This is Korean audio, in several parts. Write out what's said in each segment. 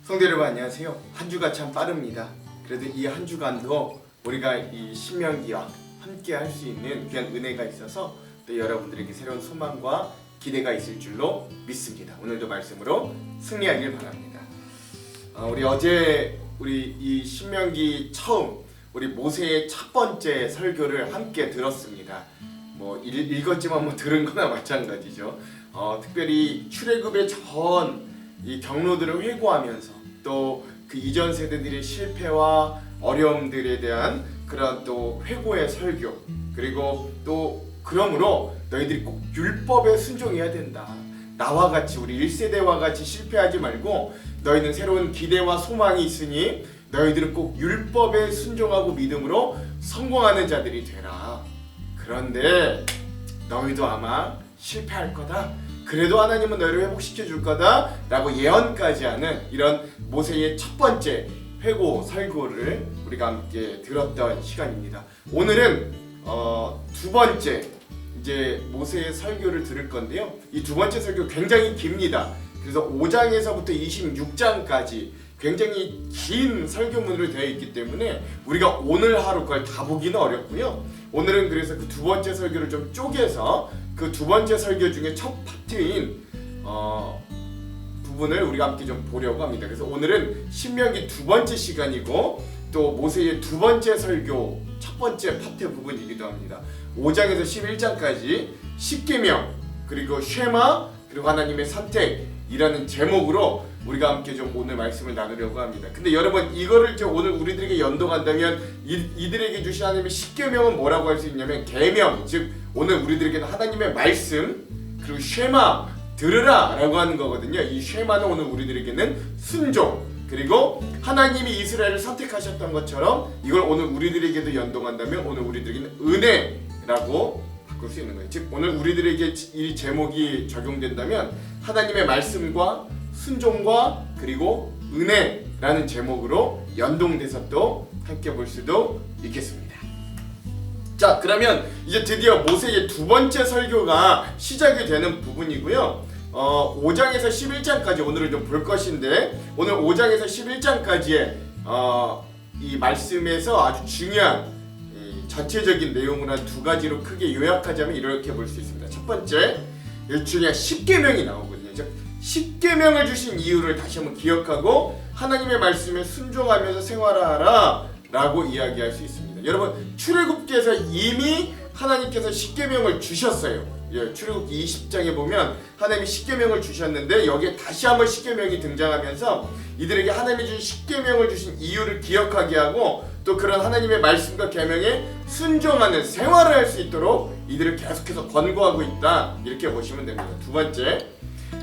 성도 여러분 안녕하세요. 한 주가 참 빠릅니다. 그래도 이 한 주간도 우리가 이 신명기와 함께 할 수 있는 귀한 은혜가 있어서 또 여러분들에게 새로운 소망과 기대가 있을 줄로 믿습니다. 오늘도 말씀으로 승리하길 바랍니다. 우리 어제 이 신명기 처음 우리 모세의 첫 번째 설교를 함께 들었습니다. 읽었지만 들은 거나 마찬가지죠. 특별히 출애굽의 전 이 경로들을 회고하면서 또 그 이전 세대들의 실패와 어려움들에 대한 그런 또 회고의 설교, 그리고 또 그러므로 너희들이 꼭 율법에 순종해야 된다. 나와 같이 우리 1세대와 같이 실패하지 말고 너희는 새로운 기대와 소망이 있으니 너희들은 꼭 율법에 순종하고 믿음으로 성공하는 자들이 되라. 그런데 너희도 아마 실패할 거다. 그래도 하나님은 너희를 회복시켜 줄 거다 라고 예언까지 하는 이런 모세의 첫 번째 회고 설교를 우리가 함께 들었던 시간입니다. 오늘은 두 번째 이제 모세의 설교를 들을 건데요. 이 두 번째 설교 굉장히 깁니다. 그래서 5장에서부터 26장까지 굉장히 긴 설교문으로 되어 있기 때문에 우리가 오늘 하루 그걸 다 보기는 어렵고요. 오늘은 그래서 그 두 번째 설교를 좀 쪼개서 그 두 번째 설교 중에 첫 파트인 부분을 우리가 함께 좀 보려고 합니다. 그래서 오늘은 신명기 두 번째 시간이고 또 모세의 두 번째 설교 첫 번째 파트 부분이기도 합니다. 5장에서 11장까지 십계명 그리고 쉐마 그리고 하나님의 선택이라는 제목으로 우리가 함께 좀 오늘 말씀을 나누려고 합니다. 근데 여러분 이거를 오늘 우리들에게 연동한다면 이들에게 주신 하나님의 십계명은 뭐라고 할 수 있냐면 계명, 즉 오늘 우리들에게는 하나님의 말씀 그리고 쉐마 들으라 라고 하는 거거든요. 이 쉐마는 오늘 우리들에게는 순종, 그리고 하나님이 이스라엘을 선택하셨던 것처럼 이걸 오늘 우리들에게도 연동한다면 오늘 우리들에게는 은혜라고 바꿀 수 있는 거예요. 즉 오늘 우리들에게 이 제목이 적용된다면 하나님의 말씀과 순종과 그리고 은혜라는 제목으로 연동돼서 또 함께 볼 수도 있겠습니다. 자, 그러면 이제 드디어 모세의 두 번째 설교가 시작이 되는 부분이고요. 5장에서 11장까지 오늘은 좀 볼 것인데 오늘 5장에서 11장까지의 이 말씀에서 아주 중요한 전체적인 내용을 한 두 가지로 크게 요약하자면 이렇게 볼 수 있습니다. 첫 번째, 중요한 십계명이 나오거든요. 즉 십계명을 주신 이유를 다시 한번 기억하고 하나님의 말씀에 순종하면서 생활하라 라고 이야기할 수 있습니다. 여러분 출애굽기에서 이미 하나님께서 십계명을 주셨어요. 출애굽기 20장에 보면 하나님이 십계명을 주셨는데 여기에 다시 한번 십계명이 등장하면서 이들에게 하나님이 주신 십계명을 주신 이유를 기억하게 하고 또 그런 하나님의 말씀과 계명에 순종하는 생활을 할 수 있도록 이들을 계속해서 권고하고 있다, 이렇게 보시면 됩니다. 두 번째,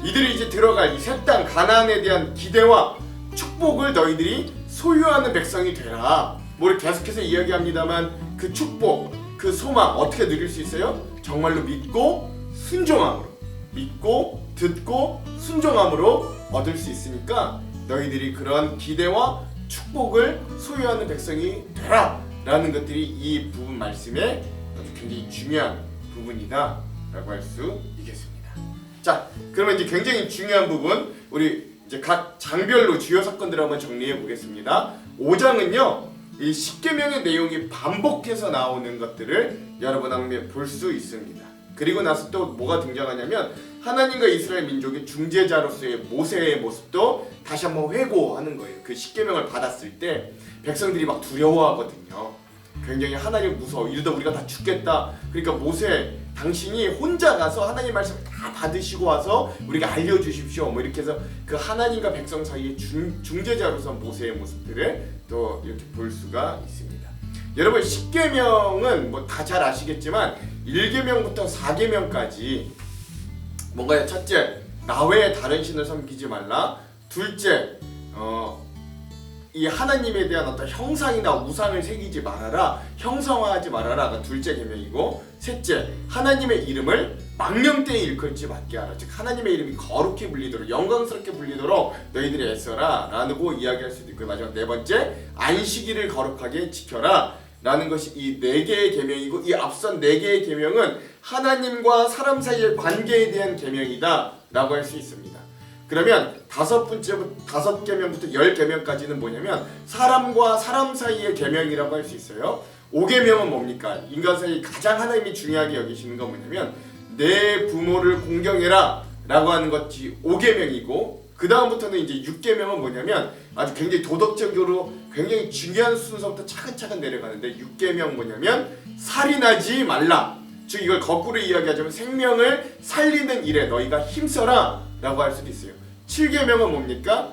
이들이 이제 들어갈 이 새 땅 가나안에 대한 기대와 축복을 너희들이 소유하는 백성이 되라. 뭘 계속해서 이야기합니다만 그 축복, 그 소망 어떻게 누릴 수 있어요? 정말로 믿고 순종함으로, 믿고 듣고 순종함으로 얻을 수 있으니까 너희들이 그런 기대와 축복을 소유하는 백성이 되라 라는 것들이 이 부분 말씀의 아주 굉장히 중요한 부분이다 라고 할 수 있겠습니다. 자, 그러면 이제 굉장히 중요한 부분 우리 이제 각 장별로 주요 사건들을 한번 정리해 보겠습니다. 5장은요 이 십계명의 내용이 반복해서 나오는 것들을 여러분 함께 볼 수 있습니다. 그리고 나서 또 뭐가 등장하냐면 하나님과 이스라엘 민족의 중재자로서의 모세의 모습도 다시 한번 회고하는 거예요. 그 십계명을 받았을 때 백성들이 막 두려워하거든요. 굉장히 하나님 무서워, 이러다 우리가 다 죽겠다. 그러니까 모세 당신이 혼자 가서 하나님 말씀을 다 받으시고 와서 우리가 알려주십시오 이렇게 해서 그 하나님과 백성 사이의 중재자로서 모세의 모습들을 또 이렇게 볼 수가 있습니다. 여러분 십계명은 다 잘 아시겠지만 1계명부터 4계명까지 뭔가요? 첫째, 나 외에 다른 신을 섬기지 말라. 둘째, 이 하나님에 대한 어떤 형상이나 우상을 새기지 말아라, 형상화하지 말아라가 둘째 계명이고, 셋째, 하나님의 이름을 망령되이 일컬지 말게 하라. 즉 하나님의 이름이 거룩히 불리도록, 영광스럽게 불리도록 너희들이 애써라 라고 이야기할 수도 있고요. 마지막 네 번째, 안식일을 거룩하게 지켜라 라는 것이 이 네 개의 계명이고, 이 앞선 네 개의 계명은 하나님과 사람 사이의 관계에 대한 계명이다 라고 할 수 있습니다. 그러면 5계명부터 10계명까지는 뭐냐면 사람과 사람 사이의 계명이라고 할 수 있어요. 5계명은 뭡니까? 인간 사이 가장 하나님이 중요하게 여기시는 건 뭐냐면 내 부모를 공경해라 라고 하는 것이 5계명이고, 그 다음부터는 이제 6계명은 뭐냐면 아주 굉장히 도덕적으로 굉장히 중요한 순서부터 차근차근 내려가는데, 6계명 뭐냐면 살인하지 말라. 즉 이걸 거꾸로 이야기하자면 생명을 살리는 일에 너희가 힘써라 라고 할 수도 있어요. 7계명은 뭡니까?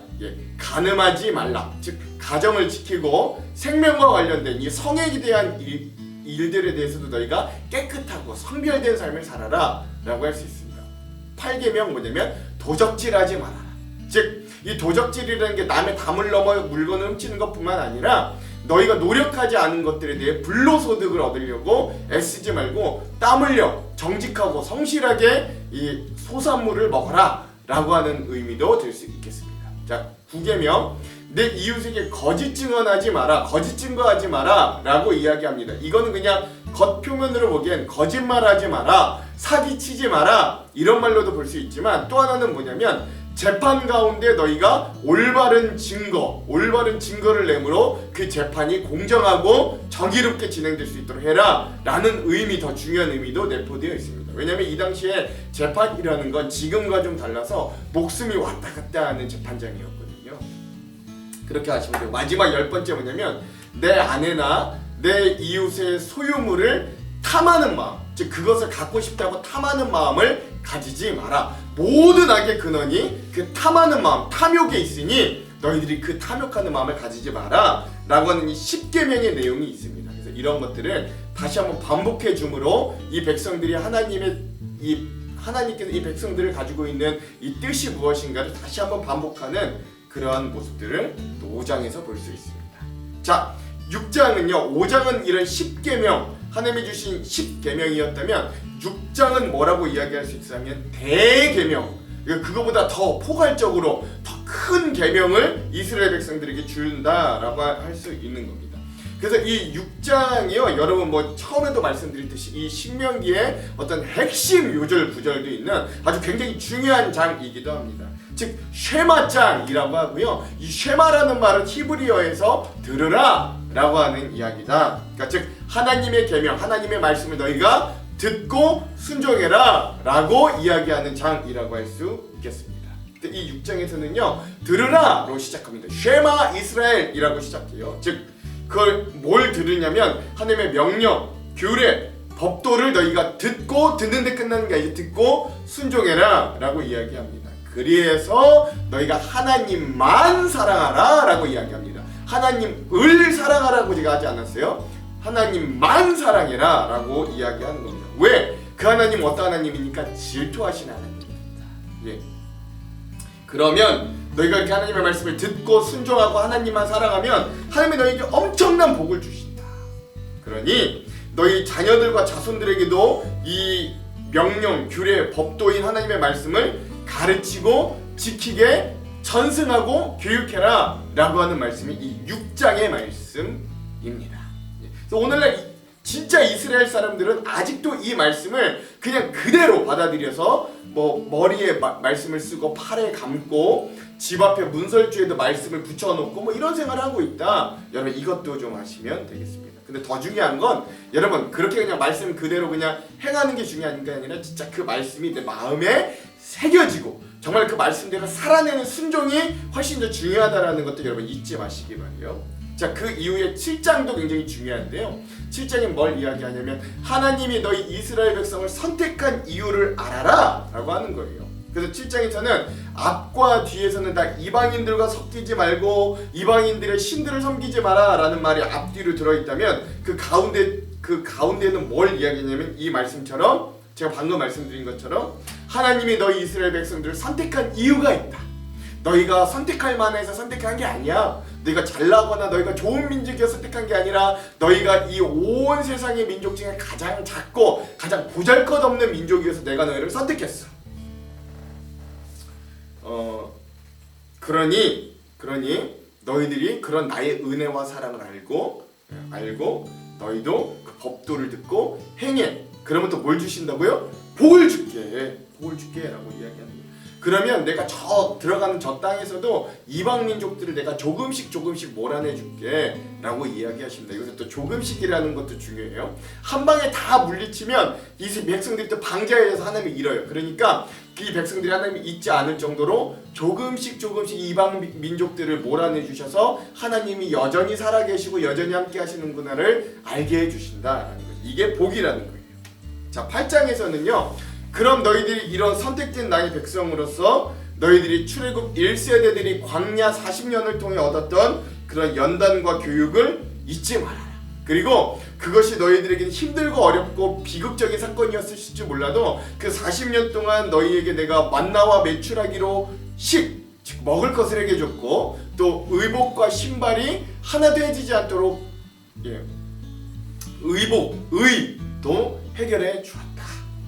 간음하지 말라. 즉 가정을 지키고 생명과 관련된 이 성에 대한 일들에 대해서도 너희가 깨끗하고 성별된 삶을 살아라 라고 할 수 있습니다. 8계명 뭐냐면 도적질하지 말아라. 즉 이 도적질이라는 게 남의 담을 넘어 물건을 훔치는 것뿐만 아니라 너희가 노력하지 않은 것들에 대해 불로소득을 얻으려고 애쓰지 말고 땀 흘려 정직하고 성실하게 이 소산물을 먹어라 라고 하는 의미도 될 수 있겠습니다. 자, 9계명 내 이웃에게 거짓 증언하지 마라, 거짓 증거하지 마라 라고 이야기합니다. 이거는 그냥 겉표면으로 보기엔 거짓말하지 마라, 사기치지 마라 이런 말로도 볼 수 있지만, 또 하나는 뭐냐면 재판 가운데 너희가 올바른 증거를 내므로 그 재판이 공정하고 정의롭게 진행될 수 있도록 해라 라는 의미, 더 중요한 의미도 내포되어 있습니다. 왜냐하면 이 당시에 재판이라는 건 지금과 좀 달라서 목숨이 왔다 갔다 하는 재판장이었거든요. 그렇게 하시면 돼요. 마지막 10번째 뭐냐면 내 아내나 내 이웃의 소유물을 탐하는 마음, 즉 그것을 갖고 싶다고 탐하는 마음을 가지지 마라. 모든 악의 근원이 그 탐하는 마음, 탐욕에 있으니 너희들이 그 탐욕하는 마음을 가지지 마라 라고 하는 이 10계명의 내용이 있습니다. 그래서 이런 것들을 다시 한번 반복해 줌으로 이 백성들이 하나님께서 이 백성들을 가지고 있는 이 뜻이 무엇인가를 다시 한번 반복하는 그러한 모습들을 또 5장에서 볼 수 있습니다. 자, 6장은요, 5장은 이런 10계명, 하나님이 주신 10계명이었다면 6장은 뭐라고 이야기할 수 있냐면 대계명, 그거보다 더 포괄적으로 더 큰 계명을 이스라엘 백성들에게 준다라고 할 수 있는 겁니다. 그래서 이 6장이요, 여러분 뭐 처음에도 말씀드렸듯이 이 신명기의 어떤 핵심 요절 구절도 있는 아주 굉장히 중요한 장이기도 합니다. 즉 쉐마장이라고 하고요, 이 쉐마라는 말은 히브리어에서 들으라 라고 하는 이야기다. 그러니까 즉 하나님의 계명, 하나님의 말씀을 너희가 듣고 순종해라 라고 이야기하는 장이라고 할 수 있겠습니다. 이 6장에서는요 들으라로 시작합니다. 쉐마 이스라엘이라고 시작해요. 즉 그걸 뭘 들으냐면 하나님의 명령, 규례, 법도를 너희가 듣고, 듣는데 끝나는 게 아니라 듣고 순종해라 라고 이야기합니다. 그래서 너희가 하나님만 사랑하라 라고 이야기합니다. 하나님을 사랑하라고 제가 하지 않았어요. 하나님만 사랑해라 라고 이야기하는 겁니다. 왜? 그 하나님 어떤 하나님이니까 질투하시는 하나님입니다. 예. 그러면 너희가 이렇게 하나님의 말씀을 듣고 순종하고 하나님만 사랑하면 하나님이 너희에게 엄청난 복을 주신다. 그러니 너희 자녀들과 자손들에게도 이 명령, 규례, 법도인 하나님의 말씀을 가르치고 지키게 전승하고 교육해라 라고 하는 말씀이 이 6장의 말씀입니다. 그래서 오늘날 진짜 이스라엘 사람들은 아직도 이 말씀을 그냥 그대로 받아들여서 뭐 머리에 말씀을 쓰고 팔에 감고 집 앞에 문설주에도 말씀을 붙여놓고 뭐 이런 생활을 하고 있다. 여러분 이것도 좀 아시면 되겠습니다. 근데 더 중요한 건 여러분 그렇게 그냥 말씀 그대로 그냥 행하는 게 중요한 게 아니라 진짜 그 말씀이 내 마음에 새겨지고 정말 그 말씀대로 살아내는 순종이 훨씬 더 중요하다라는 것도 여러분 잊지 마시기 바래요. 자, 그 이후에 7장도 굉장히 중요한데요. 7장이 뭘 이야기하냐면 하나님이 너희 이스라엘 백성을 선택한 이유를 알아라 라고 하는 거예요. 그래서 7장에서는 앞과 뒤에서는 다 이방인들과 섞이지 말고 이방인들의 신들을 섬기지 마라 라는 말이 앞뒤로 들어있다면 그 가운데는 뭘 이야기하냐면 이 말씀처럼 제가 방금 말씀드린 것처럼 하나님이 너희 이스라엘 백성들을 선택한 이유가 있다. 너희가 선택할 만해서 선택한 게 아니야. 너희가 잘나거나 너희가 좋은 민족이어서 선택한 게 아니라 너희가 이 온 세상의 민족 중에 가장 작고 가장 보잘것없는 민족이어서 내가 너희를 선택했어. 그러니 너희들이 그런 나의 은혜와 사랑을 알고 너희도 그 법도를 듣고 행해 그러면 또 뭘 주신다고요? 복을 줄게. 복을 줄게 라고 이야기하는 거예요. 그러면 내가 들어가는 저 땅에서도 이방 민족들을 내가 조금씩 몰아내 줄게 라고 이야기하십니다. 여기서 또 조금씩이라는 것도 중요해요. 한 방에 다 물리치면 이 백성들이 또 방자해져서 하나님을 잃어요. 그러니까 이 백성들이 하나님을 잊지 않을 정도로 조금씩 이방 민족들을 몰아내 주셔서 하나님이 여전히 살아계시고 여전히 함께 하시는구나를 알게 해주신다라는 거죠. 이게 복이라는 거예요. 자, 8장에서는요. 그럼 너희들이 이런 선택된 나의 백성으로서 너희들이 출애굽 1세대들이 광야 40년을 통해 얻었던 그런 연단과 교육을 잊지 말아라. 그리고 그것이 너희들에게는 힘들고 어렵고 비극적인 사건이었을지 몰라도 그 40년 동안 너희에게 내가 만나와 메추라기로 즉 먹을 것을 해줬고 또 의복과 신발이 하나도 해지지 않도록 의도 해결해 주었다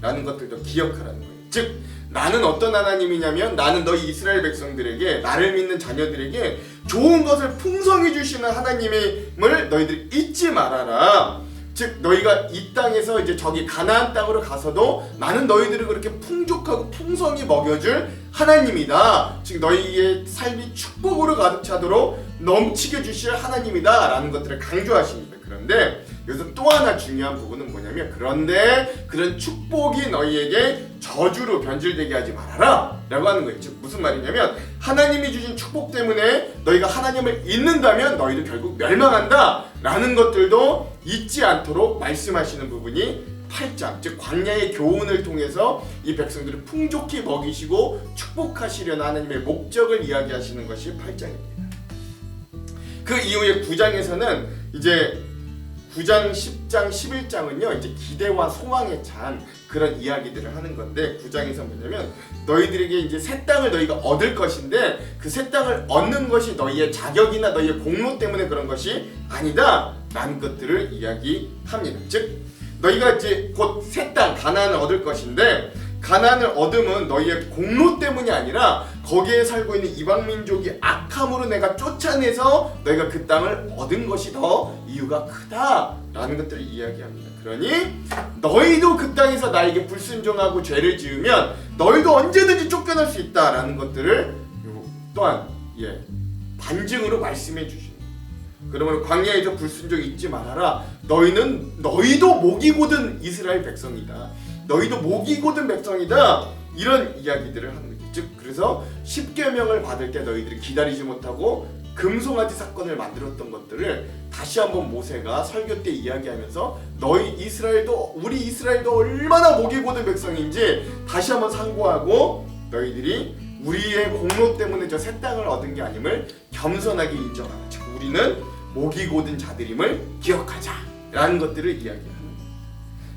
라는 것들도 기억하라는 거예요. 즉 나는 어떤 하나님이냐면 나는 너희 이스라엘 백성들에게 나를 믿는 자녀들에게 좋은 것을 풍성히 주시는 하나님임을 너희들이 잊지 말아라. 즉 너희가 이 땅에서 이제 저기 가나안 땅으로 가서도 나는 너희들을 그렇게 풍족하고 풍성히 먹여줄 하나님이다. 즉 너희의 삶이 축복으로 가득 차도록 넘치게 주실 하나님이다 라는 것들을 강조하십니다. 그런데 여기서 또 하나 중요한 부분은 뭐냐면 그런데 그런 축복이 너희에게 저주로 변질되게 하지 말아라 라고 하는 거예요. 즉 무슨 말이냐면 하나님이 주신 축복 때문에 너희가 하나님을 잊는다면 너희도 결국 멸망한다 라는 것들도 잊지 않도록 말씀하시는 부분이 8장 즉 광야의 교훈을 통해서 이 백성들을 풍족히 먹이시고 축복하시려는 하나님의 목적을 이야기하시는 것이 8장입니다. 그 이후에 9장에서는 이제 9장, 10장, 11장은요 이제 기대와 소망에 찬 그런 이야기들을 하는 건데 9장에서 뭐냐면 너희들에게 이제 새 땅을 너희가 얻을 것인데 그 새 땅을 얻는 것이 너희의 자격이나 너희의 공로 때문에 그런 것이 아니다 라는 것들을 이야기합니다. 즉 너희가 이제 곧 새 땅 가나안을 얻을 것인데 가나안을 얻음은 너희의 공로 때문이 아니라 거기에 살고 있는 이방 민족이 악함으로 내가 쫓아내서 너희가 그 땅을 얻은 것이 더 이유가 크다라는 것들을 이야기합니다. 그러니 너희도 그 땅에서 나에게 불순종하고 죄를 지으면 너희도 언제든지 쫓겨날 수 있다라는 것들을 또한 반증으로 말씀해 주십니다. 그러면 광야에서 불순종 잊지 말아라. 너희도 목이 고든 이스라엘 백성이다. 너희도 목이 고든 백성이다. 이런 이야기들을 하는 거죠. 즉 그래서 십계명을 받을 때 너희들이 기다리지 못하고 금송아지 사건을 만들었던 것들을 다시 한번 모세가 설교 때 이야기하면서 우리 이스라엘도 얼마나 목이 고든 백성인지 다시 한번 상고하고 너희들이 우리의 공로 때문에 저 새 땅을 얻은 게 아님을 겸손하게 인정하라. 즉 우리는 목이 고든 자들임을 기억하자 라는 것들을 이야기합니다.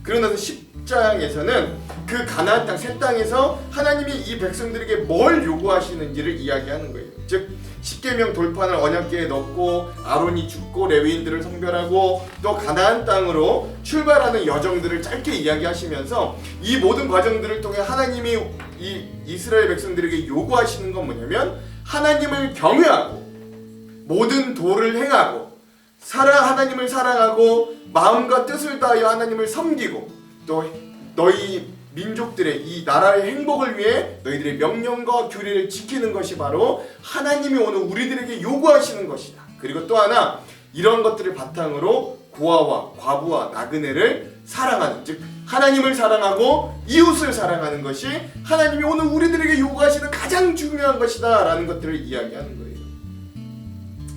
그러고 나서 10장에서는 그 가나안 땅 새 땅에서 하나님이 이 백성들에게 뭘 요구하시는지를 이야기하는 거예요. 즉 십계명 돌판을 언약궤에 넣고 아론이 죽고 레위인들을 성별하고 또 가나안 땅으로 출발하는 여정들을 짧게 이야기하시면서 이 모든 과정들을 통해 하나님이 이 이스라엘 백성들에게 요구하시는 건 뭐냐면 하나님을 경외하고 모든 도를 행하고 하나님을 사랑하고 마음과 뜻을 다하여 하나님을 섬기고 또 너희 민족들의 이 나라의 행복을 위해 너희들의 명령과 규례를 지키는 것이 바로 하나님이 오늘 우리들에게 요구하시는 것이다. 그리고 또 하나 이런 것들을 바탕으로 고아와 과부와 나그네를 사랑하는 즉 하나님을 사랑하고 이웃을 사랑하는 것이 하나님이 오늘 우리들에게 요구하시는 가장 중요한 것이다 라는 것들을 이야기하는 거예요.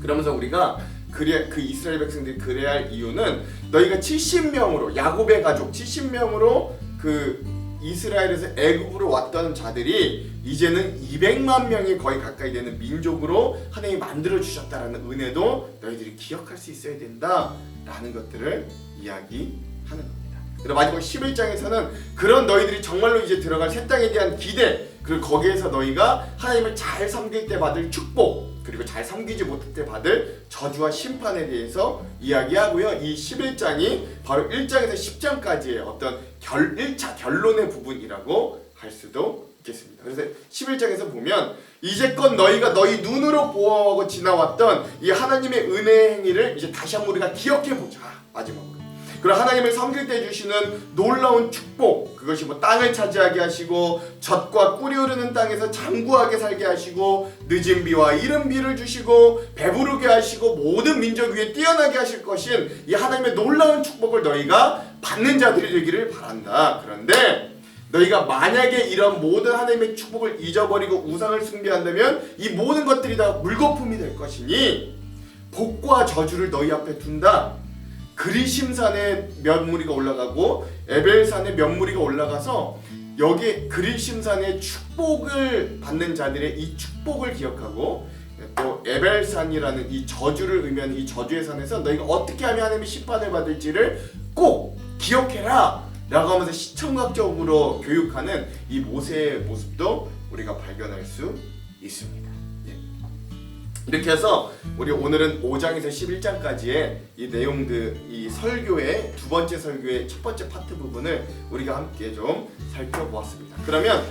그러면서 우리가 그 이스라엘 백성들이 그래야 할 이유는 너희가 70명으로 야곱의 가족 70명으로 그 이스라엘에서 애굽으로 왔던 자들이 이제는 200만 명이 거의 가까이 되는 민족으로 하나님이 만들어 주셨다라는 은혜도 너희들이 기억할 수 있어야 된다라는 것들을 이야기하는 겁니다. 그리고 마지막 11장에서는 그런 너희들이 정말로 이제 들어갈 새 땅에 대한 기대 그리고 거기에서 너희가 하나님을 잘 섬길 때 받을 축복 그리고 잘 섬기지 못할 때 받을 저주와 심판에 대해서 이야기하고요. 이 11장이 바로 1장에서 10장까지의 어떤 1차 결론의 부분이라고 할 수도 있겠습니다. 그래서 11장에서 보면 이제껏 너희가 너희 눈으로 보아하고 지나왔던 이 하나님의 은혜의 행위를 이제 다시 한번 우리가 기억해보자. 마지막으로. 그리고 하나님을 섬길 때 주시는 놀라운 축복, 그것이 뭐 땅을 차지하게 하시고 젖과 꿀이 흐르는 땅에서 장구하게 살게 하시고 늦은 비와 이른 비를 주시고 배부르게 하시고 모든 민족 위에 뛰어나게 하실 것인 이 하나님의 놀라운 축복을 너희가 받는 자들이 되기를 바란다. 그런데 너희가 만약에 이런 모든 하나님의 축복을 잊어버리고 우상을 숭배한다면 이 모든 것들이 다 물거품이 될 것이니 복과 저주를 너희 앞에 둔다. 그리심산에 몇 무리가 올라가고 에벨산에 몇 무리가 올라가서 여기 그리심산의 축복을 받는 자들의 이 축복을 기억하고 또 에벨산이라는 이 저주를 의미하는 이 저주의 산에서 너희가 어떻게 하면 하나님의 심판을 받을지를 꼭 기억해라 라고 하면서 시청각적으로 교육하는 이 모세의 모습도 우리가 발견할 수 있습니다. 이렇게 해서 우리 오늘은 5장에서 11장까지의 이 내용들, 이 설교의 두 번째 설교의 첫 번째 파트 부분을 우리가 함께 좀 살펴보았습니다. 그러면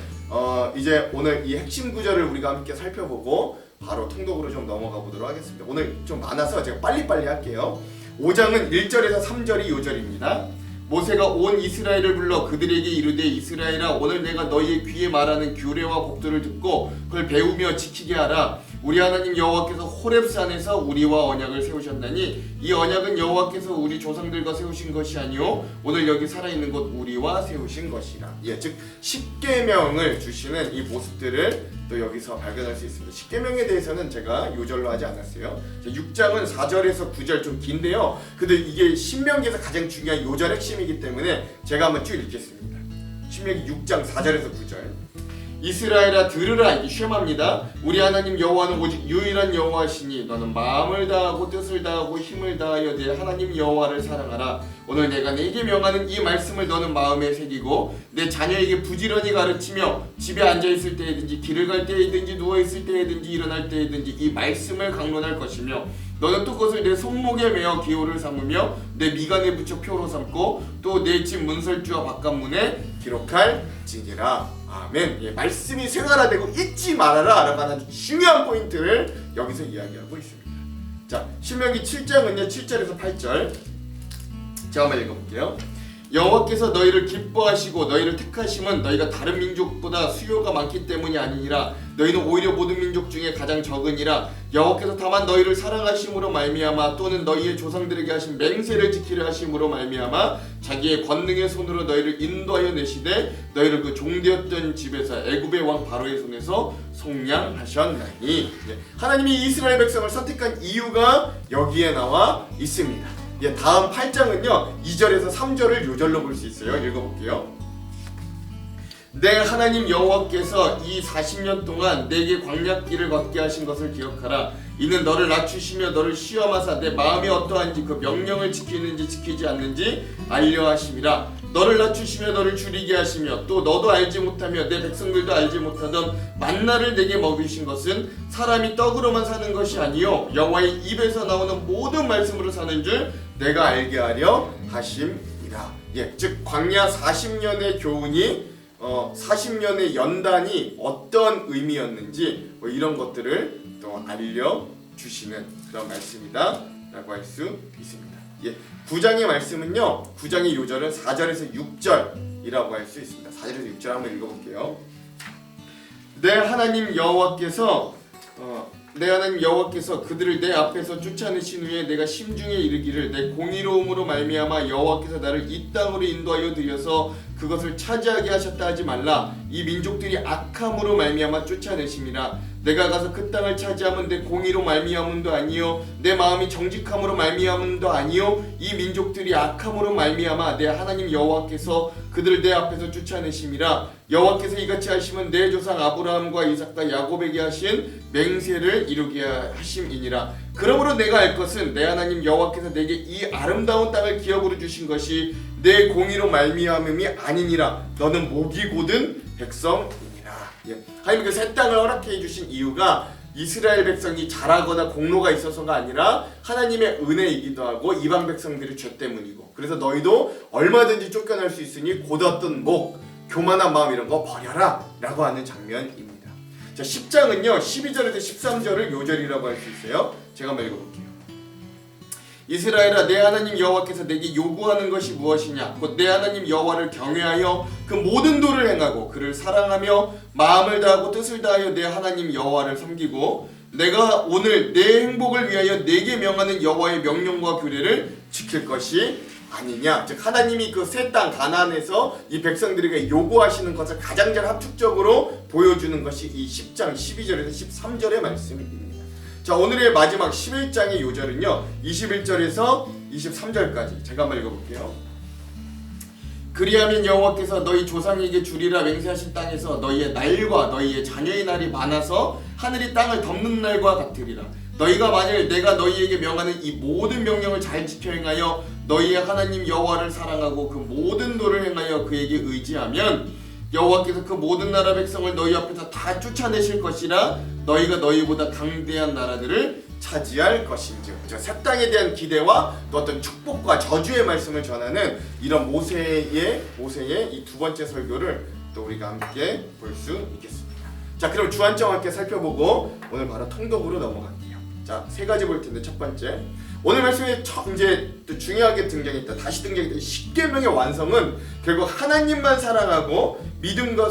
이제 오늘 이 핵심 구절을 우리가 함께 살펴보고 바로 통독으로 좀 넘어가 보도록 하겠습니다. 오늘 좀 많아서 제가 빨리빨리 할게요. 5장은 1절에서 3절이 요절입니다. 모세가 온 이스라엘을 불러 그들에게 이르되 이스라엘아 오늘 내가 너희의 귀에 말하는 규례와 법도를 듣고 그걸 배우며 지키게 하라. 우리 하나님 여호와께서 호렙산에서 우리와 언약을 세우셨나니 이 언약은 여호와께서 우리 조상들과 세우신 것이 아니요 오늘 여기 살아있는 곳 우리와 세우신 것이라. 즉 십계명을 주시는 이 모습들을 또 여기서 발견할 수 있습니다. 십계명에 대해서는 제가 요절로 하지 않았어요. 6장은 4절에서 9절 좀 긴데요. 근데 이게 신명기에서 가장 중요한 요절 핵심이기 때문에 제가 한번 쭉 읽겠습니다. 신명기 6장 4절에서 9절. 이스라엘아 들으라. 이게 쉐마입니다. 우리 하나님 여호와는 오직 유일한 여호와시니 너는 마음을 다하고 뜻을 다하고 힘을 다하여 내 하나님 여호와를 사랑하라. 오늘 내가 네게 명하는 이 말씀을 너는 마음에 새기고 내 자녀에게 부지런히 가르치며 집에 앉아있을 때에든지 길을 갈 때에든지 누워있을 때에든지 일어날 때에든지 이 말씀을 강론할 것이며 너는 또 그것을 내 손목에 매어 기호를 삼으며 내 미간에 붙여 표로 삼고 또 내 집 문설주와 바깥문에 기록할지니라. 아멘. 말씀이 생활화되고 잊지 말아라 라고 하는 아주 중요한 포인트를 여기서 이야기하고 있습니다. 자, 신명기 7장은요 7절에서 8절 제가 한번 읽어볼게요. 여호와께서 너희를 기뻐하시고 너희를 택하심은 너희가 다른 민족보다 수요가 많기 때문이 아니니라. 너희는 오히려 모든 민족 중에 가장 적으니라. 여호와께서 다만 너희를 사랑하심으로 말미암아 또는 너희의 조상들에게 하신 맹세를 지키려 하심으로 말미암아 자기의 권능의 손으로 너희를 인도하여 내시되 너희를 그 종되었던 집에서 애굽의 왕 바로의 손에서 속량하셨나니. 하나님이 이스라엘 백성을 선택한 이유가 여기에 나와 있습니다. 다음 8장은요 2절에서 3절을 요절로 볼 수 있어요. 읽어볼게요. 내 하나님 여호와께서 이 40년 동안 내게 광야길을 걷게 하신 것을 기억하라. 이는 너를 낮추시며 너를 시험하사 내 마음이 어떠한지 그 명령을 지키는지 지키지 않는지 알려 하심이라. 너를 낮추시며 너를 줄이게 하시며 또 너도 알지 못하며 내 백성들도 알지 못하던 만나를 내게 먹이신 것은 사람이 떡으로만 사는 것이 아니요 여호와의 입에서 나오는 모든 말씀으로 사는 줄 내가 알게 하려 하심이라. 즉 광야 40년의 교훈이 40년의 연단이 어떤 의미였는지 이런 것들을 또 알려주시는 그런 말씀이다 라고 할 수 있습니다. 9장의 말씀은요 9장의 요절은 4절에서 6절이라고 할 수 있습니다. 4절에서 6절 한번 읽어볼게요. 내 하나님 여호와께서 그들을 내 앞에서 쫓아내신 후에 내가 심중에 이르기를 내 공의로움으로 말미암아 여호와께서 나를 이 땅으로 인도하여 들여서 그것을 차지하게 하셨다 하지 말라. 이 민족들이 악함으로 말미암아 쫓아내심이라. 내가 가서 그 땅을 차지하면 내 공의로 말미암음도 아니요 내 마음이 정직함으로 말미암음도 아니요 이 민족들이 악함으로 말미암아 내 하나님 여호와께서 그들을 내 앞에서 쫓아내심이라. 여호와께서 이같이 하시면 내 조상 아브라함과 이삭과 야곱에게 하신 맹세를 이루게 하심이니라. 그러므로 내가 알 것은 내 하나님 여호와께서 내게 이 아름다운 땅을 기업으로 주신 것이 내 공의로 말미암음이 아니니라. 너는 목이 곧은 백성이니라. 하나님께서 새 땅을 허락해 주신 이유가 이스라엘 백성이 잘하거나 공로가 있어서가 아니라 하나님의 은혜이기도 하고 이방 백성들의 죄 때문이고, 그래서 너희도 얼마든지 쫓겨날 수 있으니 곧었던 목, 교만한 마음 이런 거 버려라 라고 하는 장면입니다. 자, 10장은요 12절에서 13절을 요절이라고 할 수 있어요. 제가 한번 읽어볼게요. 이스라엘아, 내 하나님 여호와께서 내게 요구하는 것이 무엇이냐? 곧 내 하나님 여호와를 경외하여 그 모든 도를 행하고 그를 사랑하며 마음을 다하고 뜻을 다하여 내 하나님 여호와를 섬기고 내가 오늘 내 행복을 위하여 내게 명하는 여호와의 명령과 규례를 지킬 것이 아니냐. 즉 하나님이 그 새 땅 가나안에서 이 백성들에게 요구하시는 것을 가장 잘 합축적으로 보여주는 것이 이 10장 12절에서 13절의 말씀입니다. 자, 오늘의 마지막 11장의 요절은요 21절에서 23절까지 제가 한번 읽어볼게요. 그리하면 여호와께서 너희 조상에게 주리라 맹세하신 땅에서 너희의 날과 너희의 자녀의 날이 많아서 하늘이 땅을 덮는 날과 같으리라. 너희가 만일 내가 너희에게 명하는 이 모든 명령을 잘 지켜 행하여 너희의 하나님 여호와를 사랑하고 그 모든 도를 행하여 그에게 의지하면 여호와께서 그 모든 나라 백성을 너희 앞에서 다 쫓아내실 것이라. 너희가 너희보다 강대한 나라들을 차지할 것인즉. 새 땅에 대한 기대와 또 어떤 축복과 저주의 말씀을 전하는 이런 모세의 이 두 번째 설교를 또 우리가 함께 볼 수 있겠습니다. 자, 그럼 주안점 함께 살펴보고 오늘 바로 통독으로 넘어갈게요. 자, 세 가지 볼 텐데 첫 번째, 오늘 말씀에 이제 또 중요하게 등장했다, 다시 등장했다. 십계명의 완성은 결국 하나님만 사랑하고 믿음과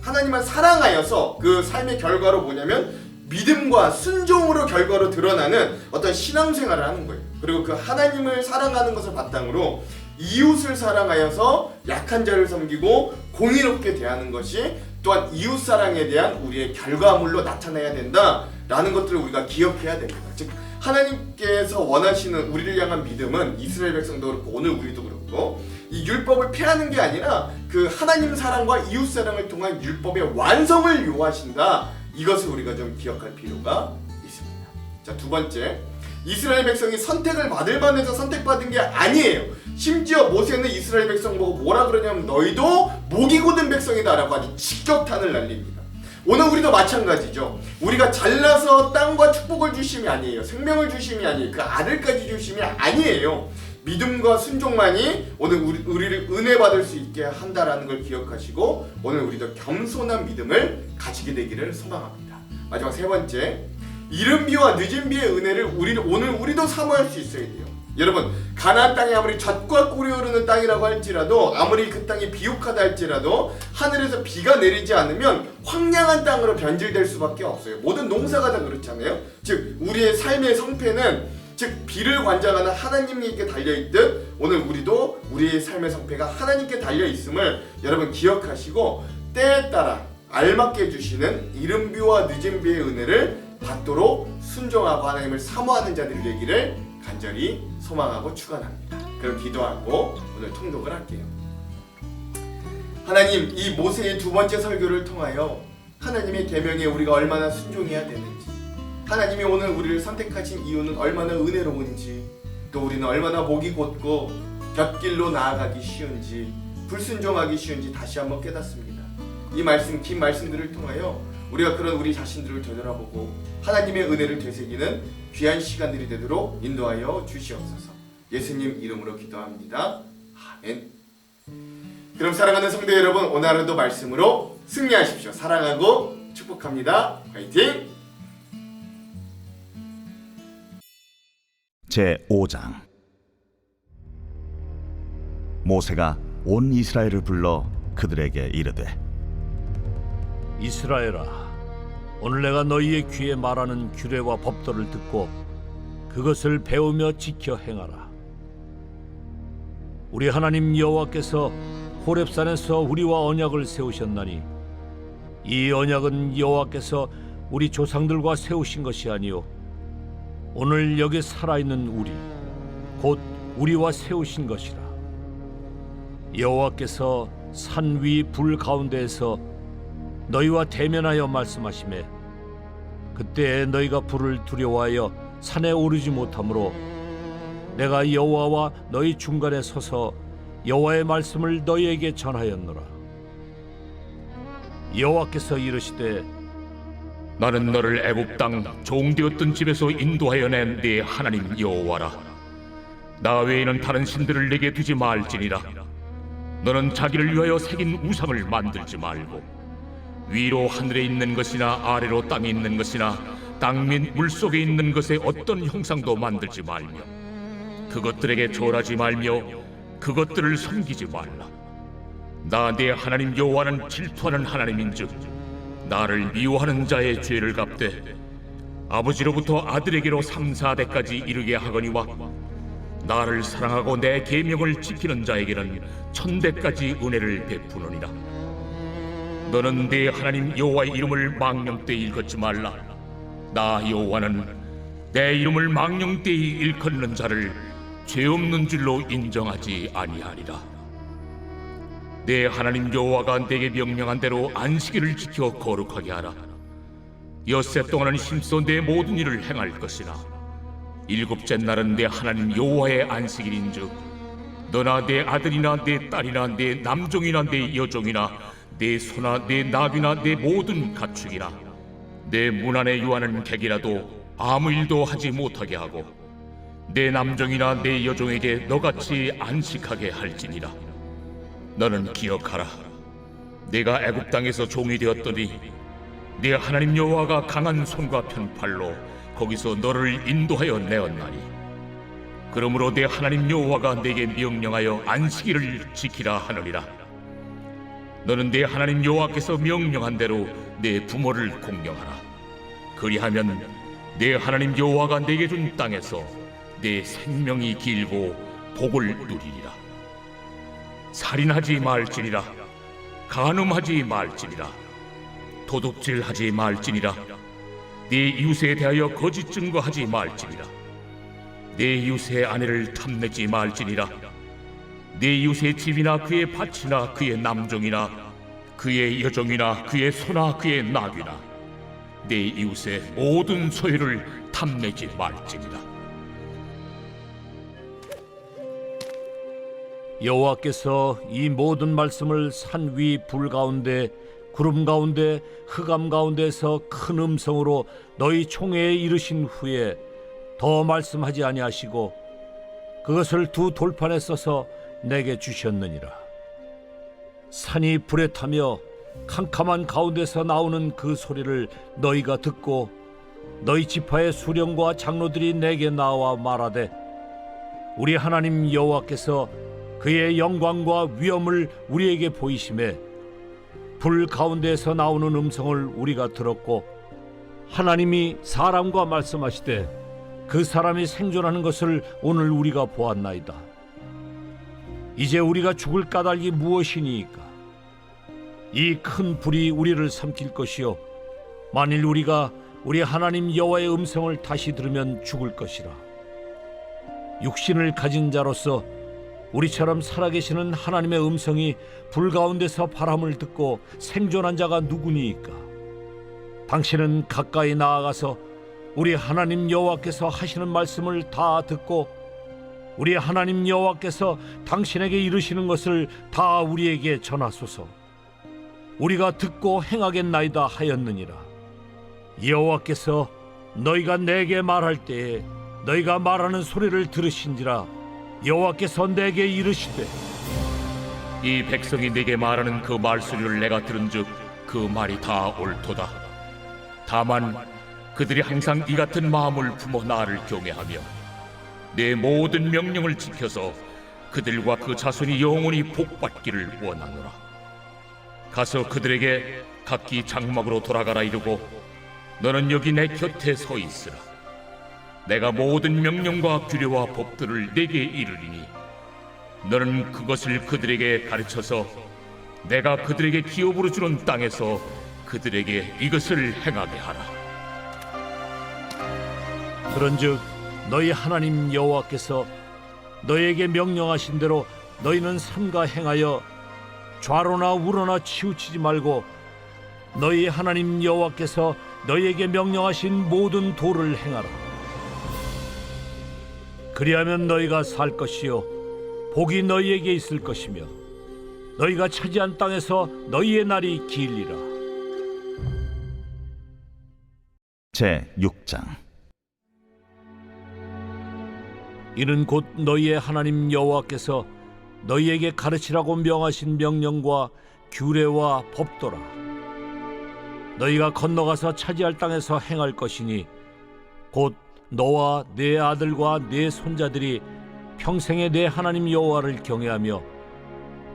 하나님만 사랑하여서 그 삶의 결과로 뭐냐면 믿음과 순종으로 결과로 드러나는 어떤 신앙생활을 하는 거예요. 그리고 그 하나님을 사랑하는 것을 바탕으로 이웃을 사랑하여서 약한 자를 섬기고 공의롭게 대하는 것이 또한 이웃 사랑에 대한 우리의 결과물로 나타나야 된다라는 것들을 우리가 기억해야 됩니다. 즉 하나님께서 원하시는 우리를 향한 믿음은 이스라엘 백성도 그렇고 오늘 우리도 그렇고 이 율법을 폐하는 게 아니라 그 하나님 사랑과 이웃 사랑을 통한 율법의 완성을 요하신다. 이것을 우리가 좀 기억할 필요가 있습니다. 자, 두 번째, 이스라엘 백성이 선택을 받을 만해서 선택받은 게 아니에요. 심지어 모세는 이스라엘 백성 보고 뭐라 그러냐면 너희도 목이 곧은 백성이다 라고 아주 직격탄을 날립니다. 오늘 우리도 마찬가지죠. 우리가 잘나서 땅과 축복을 주심이 아니에요. 생명을 주심이 아니에요. 그 아들까지 주심이 아니에요. 믿음과 순종만이 오늘 우리를 은혜 받을 수 있게 한다라는 걸 기억하시고 오늘 우리도 겸손한 믿음을 가지게 되기를 소망합니다. 마지막 세 번째, 이른 비와 늦은 비의 은혜를 오늘 우리도 사모할 수 있어야 돼요. 여러분, 가나안 땅이 아무리 젖과 꿀이 흐르는 땅이라고 할지라도, 아무리 그 땅이 비옥하다 할지라도 하늘에서 비가 내리지 않으면 황량한 땅으로 변질될 수밖에 없어요. 모든 농사가 다 그렇잖아요. 즉 우리의 삶의 성패는 즉 비를 관장하는 하나님께 달려있듯 오늘 우리도 우리의 삶의 성패가 하나님께 달려있음을 여러분 기억하시고 때에 따라 알맞게 주시는 이른 비와 늦은 비의 은혜를 받도록 순종하고 하나님을 사모하는 자들이 되기를 간절히 소망하고 축원합니다. 그럼 기도하고 오늘 통독을 할게요. 하나님, 이 모세의 두 번째 설교를 통하여 하나님의 계명에 우리가 얼마나 순종해야 되는지, 하나님이 오늘 우리를 선택하신 이유는 얼마나 은혜로운지, 또 우리는 얼마나 목이 곧고 곁길로 나아가기 쉬운지, 불순종하기 쉬운지 다시 한번 깨닫습니다. 이 말씀, 긴 말씀들을 통하여 우리가 그런 우리 자신들을 되돌아보고 하나님의 은혜를 되새기는 귀한 시간들이 되도록 인도하여 주시옵소서. 예수님 이름으로 기도합니다. 아멘. 그럼 사랑하는 성도 여러분, 오늘 하루도 말씀으로 승리하십시오. 사랑하고 축복합니다. 화이팅! 제5장. 모세가 온 이스라엘을 불러 그들에게 이르되, 이스라엘아, 오늘 내가 너희의 귀에 말하는 규례와 법도를 듣고 그것을 배우며 지켜 행하라. 우리 하나님 여호와께서 호렙산에서 우리와 언약을 세우셨나니 이 언약은 여호와께서 우리 조상들과 세우신 것이 아니요 오늘 여기 살아있는 우리 곧 우리와 세우신 것이라. 여호와께서 산 위 불 가운데에서 너희와 대면하여 말씀하시매 그때 너희가 불을 두려워하여 산에 오르지 못하므로 내가 여호와와 너희 중간에 서서 여호와의 말씀을 너희에게 전하였노라. 여호와께서 이르시되 나는 너를 애굽 땅 종되었던 집에서 인도하여 낸 네 하나님 여호와라. 나 외에는 다른 신들을 내게 두지 말지니라. 너는 자기를 위하여 새긴 우상을 만들지 말고 위로 하늘에 있는 것이나 아래로 땅에 있는 것이나 땅 및 물속에 있는 것의 어떤 형상도 만들지 말며 그것들에게 절하지 말며 그것들을 섬기지 말라. 나 내 하나님 여호와는 질투하는 하나님인즉 나를 미워하는 자의 죄를 갚되 아버지로부터 아들에게로 3, 4대까지 이르게 하거니와 나를 사랑하고 내 계명을 지키는 자에게는 1000대까지 은혜를 베푸느니라. 너는 네 하나님 여호와의 이름을 망령되이 일컫지 말라. 나 여호와는 내 이름을 망령되이 일컫는 자를 죄 없는 줄로 인정하지 아니하리라. 내 하나님 여호와가 내게 명령한 대로 안식일을 지켜 거룩하게 하라. 엿새 동안은 힘써 내 모든 일을 행할 것이나 일곱째 날은 내 하나님 여호와의 안식일인즉 너나 내 아들이나 내 딸이나 내 남종이나 내 여종이나 내 소나 내 나귀나 내 모든 가축이나 내 문 안에 유하는 객이라도 아무 일도 하지 못하게 하고 내 남종이나 내 여종에게 너같이 안식하게 할지니라. 너는 기억하라. 내가 애굽 땅에서 종이 되었더니 네 하나님 여호와가 강한 손과 편팔로 거기서 너를 인도하여 내었나니 그러므로 네 하나님 여호와가 내게 명령하여 안식일을 지키라 하느니라. 너는 네 하나님 여호와께서 명령한 대로 내 부모를 공경하라. 그리하면 네 하나님 여호와가 내게 준 땅에서 내 생명이 길고 복을 누리리라. 살인하지 말지니라. 간음하지 말지니라. 도둑질하지 말지니라. 네 이웃에 대하여 거짓 증거하지 말지니라. 네 이웃의 아내를 탐내지 말지니라. 네 이웃의 집이나 그의 밭이나 그의 남종이나 그의 여종이나 그의 소나 그의 나귀나 네 이웃의 모든 소유를 탐내지 말지니라. 여호와께서 이 모든 말씀을 산 위 불 가운데 구름 가운데 흑암 가운데서 큰 음성으로 너희 총회에 이르신 후에 더 말씀하지 아니하시고 그것을 두 돌판에 써서 내게 주셨느니라. 산이 불에 타며 캄캄한 가운데서 나오는 그 소리를 너희가 듣고 너희 지파의 수령과 장로들이 내게 나와 말하되 우리 하나님 여호와께서 그의 영광과 위엄을 우리에게 보이심에 불 가운데에서 나오는 음성을 우리가 들었고 하나님이 사람과 말씀하시되 그 사람이 생존하는 것을 오늘 우리가 보았나이다. 이제 우리가 죽을 까닭이 무엇이니까? 이 큰 불이 우리를 삼킬 것이요 만일 우리가 우리 하나님 여호와의 음성을 다시 들으면 죽을 것이라. 육신을 가진 자로서 우리처럼 살아계시는 하나님의 음성이 불 가운데서 바람을 듣고 생존한 자가 누구니까? 당신은 가까이 나아가서 우리 하나님 여호와께서 하시는 말씀을 다 듣고 우리 하나님 여호와께서 당신에게 이르시는 것을 다 우리에게 전하소서. 우리가 듣고 행하겠나이다 하였느니라. 여호와께서 너희가 내게 말할 때에 너희가 말하는 소리를 들으신지라. 여호와께서 내게 이르시되 이 백성이 내게 말하는 그 말소리를 내가 들은즉 그 말이 다 옳도다. 다만 그들이 항상 이 같은 마음을 품어 나를 경외하며 내 모든 명령을 지켜서 그들과 그 자손이 영원히 복받기를 원하노라. 가서 그들에게 각기 장막으로 돌아가라 이르고 너는 여기 내 곁에 서 있으라. 내가 모든 명령과 규례와 법들을 내게 이르리니 너는 그것을 그들에게 가르쳐서 내가 그들에게 기업으로 주는 땅에서 그들에게 이것을 행하게 하라. 그런즉 너희 하나님 여호와께서 너희에게 명령하신 대로 너희는 삼가 행하여 좌로나 우로나 치우치지 말고 너희 하나님 여호와께서 너희에게 명령하신 모든 도를 행하라. 그리하면 너희가 살 것이요 복이 너희에게 있을 것이며 너희가 차지한 땅에서 너희의 날이 길리라. 제 6장. 이는 곧 너희의 하나님 여호와께서 너희에게 가르치라고 명하신 명령과 규례와 법도라. 너희가 건너가서 차지할 땅에서 행할 것이니 곧 너와 네 아들과 네 손자들이 평생에 내 하나님 여호와를 경외하며